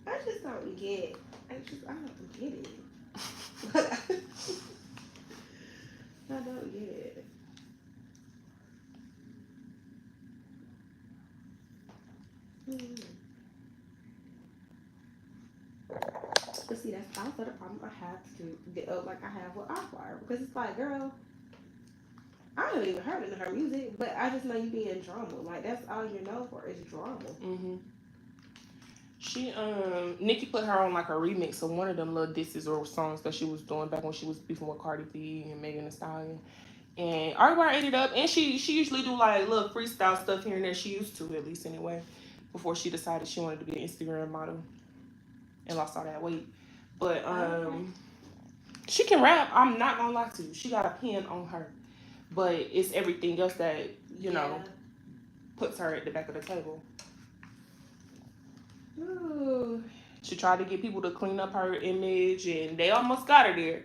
I just don't get. I don't get it. I don't get it. But see, that's also the problem I have I have with Aqua, because it's like, girl, I haven't even heard of her music, but I just know you being drama. Like, that's all you're known for is drama. Mm-hmm. She, Nicki put her on like a remix of one of them little disses or songs that she was doing back when she was beefing with Cardi B and Megan Thee Stallion. And everybody ate it up. And she usually do like little freestyle stuff here and there. She used to, at least anyway, before she decided she wanted to be an Instagram model and lost all that weight. But she can rap. I'm not gonna lie to you. She got a pen on her. But it's everything else that, you know, puts her at the back of the table. Ooh. She tried to get people to clean up her image, and they almost got her there.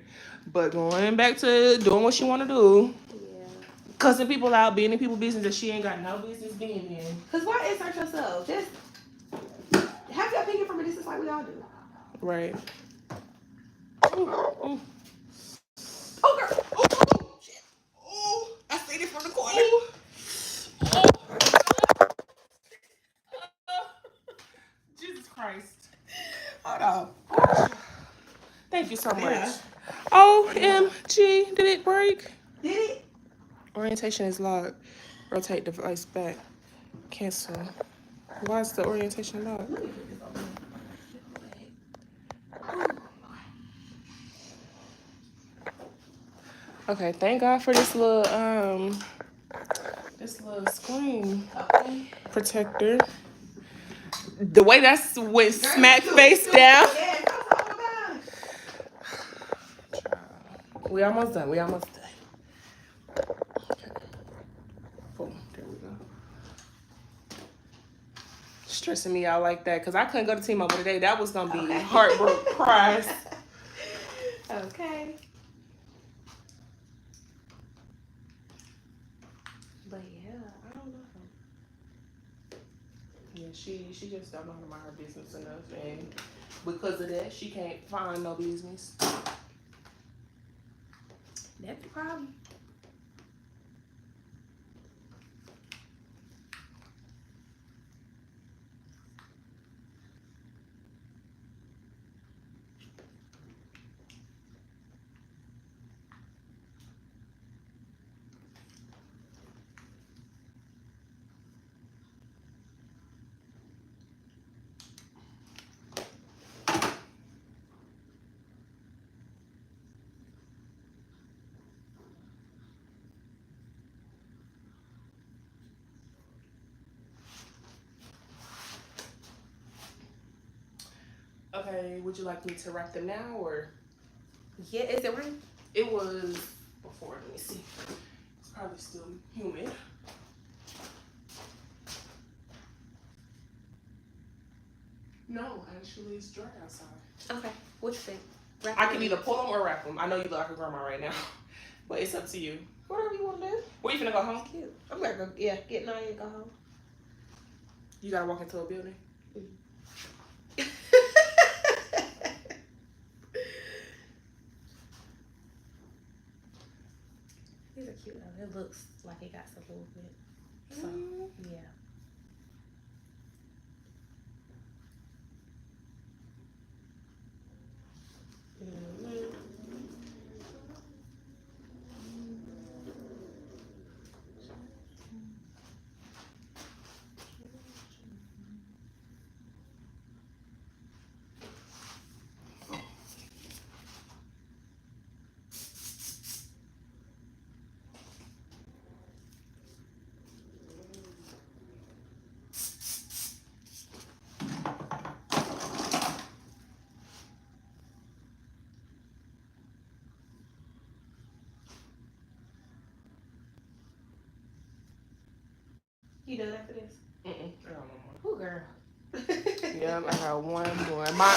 But going back to doing what she want to do. Yeah. Cussing people out, being in people's business that she ain't got no business being in. Because why insert yourself? Just have your opinion from a distance like we all do. Right. Ooh, ooh. Oh, girl. Oh, shit. Oh, I seen it from the corner. Jesus Christ. Hold on. Thank you so much. Yeah. OMG. Did it break? Did it? Orientation is locked. Rotate device back. Cancel. Why is the orientation locked? Let me put this on. Okay, thank God for this little screen protector. The way that's went smack face down. We almost done. Okay. Boom. There we go. stressing me out like that because I couldn't go to T-Mobile today. That was gonna be heartbreak cries. Okay. But yeah, I don't know. Yeah, she just don't know how to mind her business enough, and because of that, she can't find no business. That's the problem. Okay, would you like me to wrap them now or? Yeah, is it rain? It was before. Let me see. It's probably still humid. No, actually, it's dry outside. Okay, what you think? I can either pull them or wrap them. I know you look like a grandma right now, but it's up to you. Whatever you want to do. Where you finna go home? Cute. I'm gonna go. Yeah, get Naya and go home. You gotta walk into a building. These are cute though. It looks like it got some movement. So yeah. You done after this? I don't know more. Oh, girl. Yeah, I got one more. My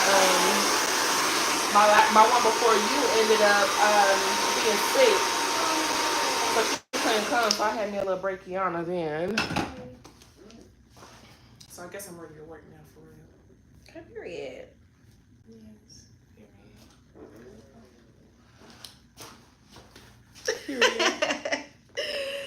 one before you ended up being sick, so she couldn't come. So I had me a little breakiana then. So I guess I'm ready to work now for real. Okay, period. Yes. Period.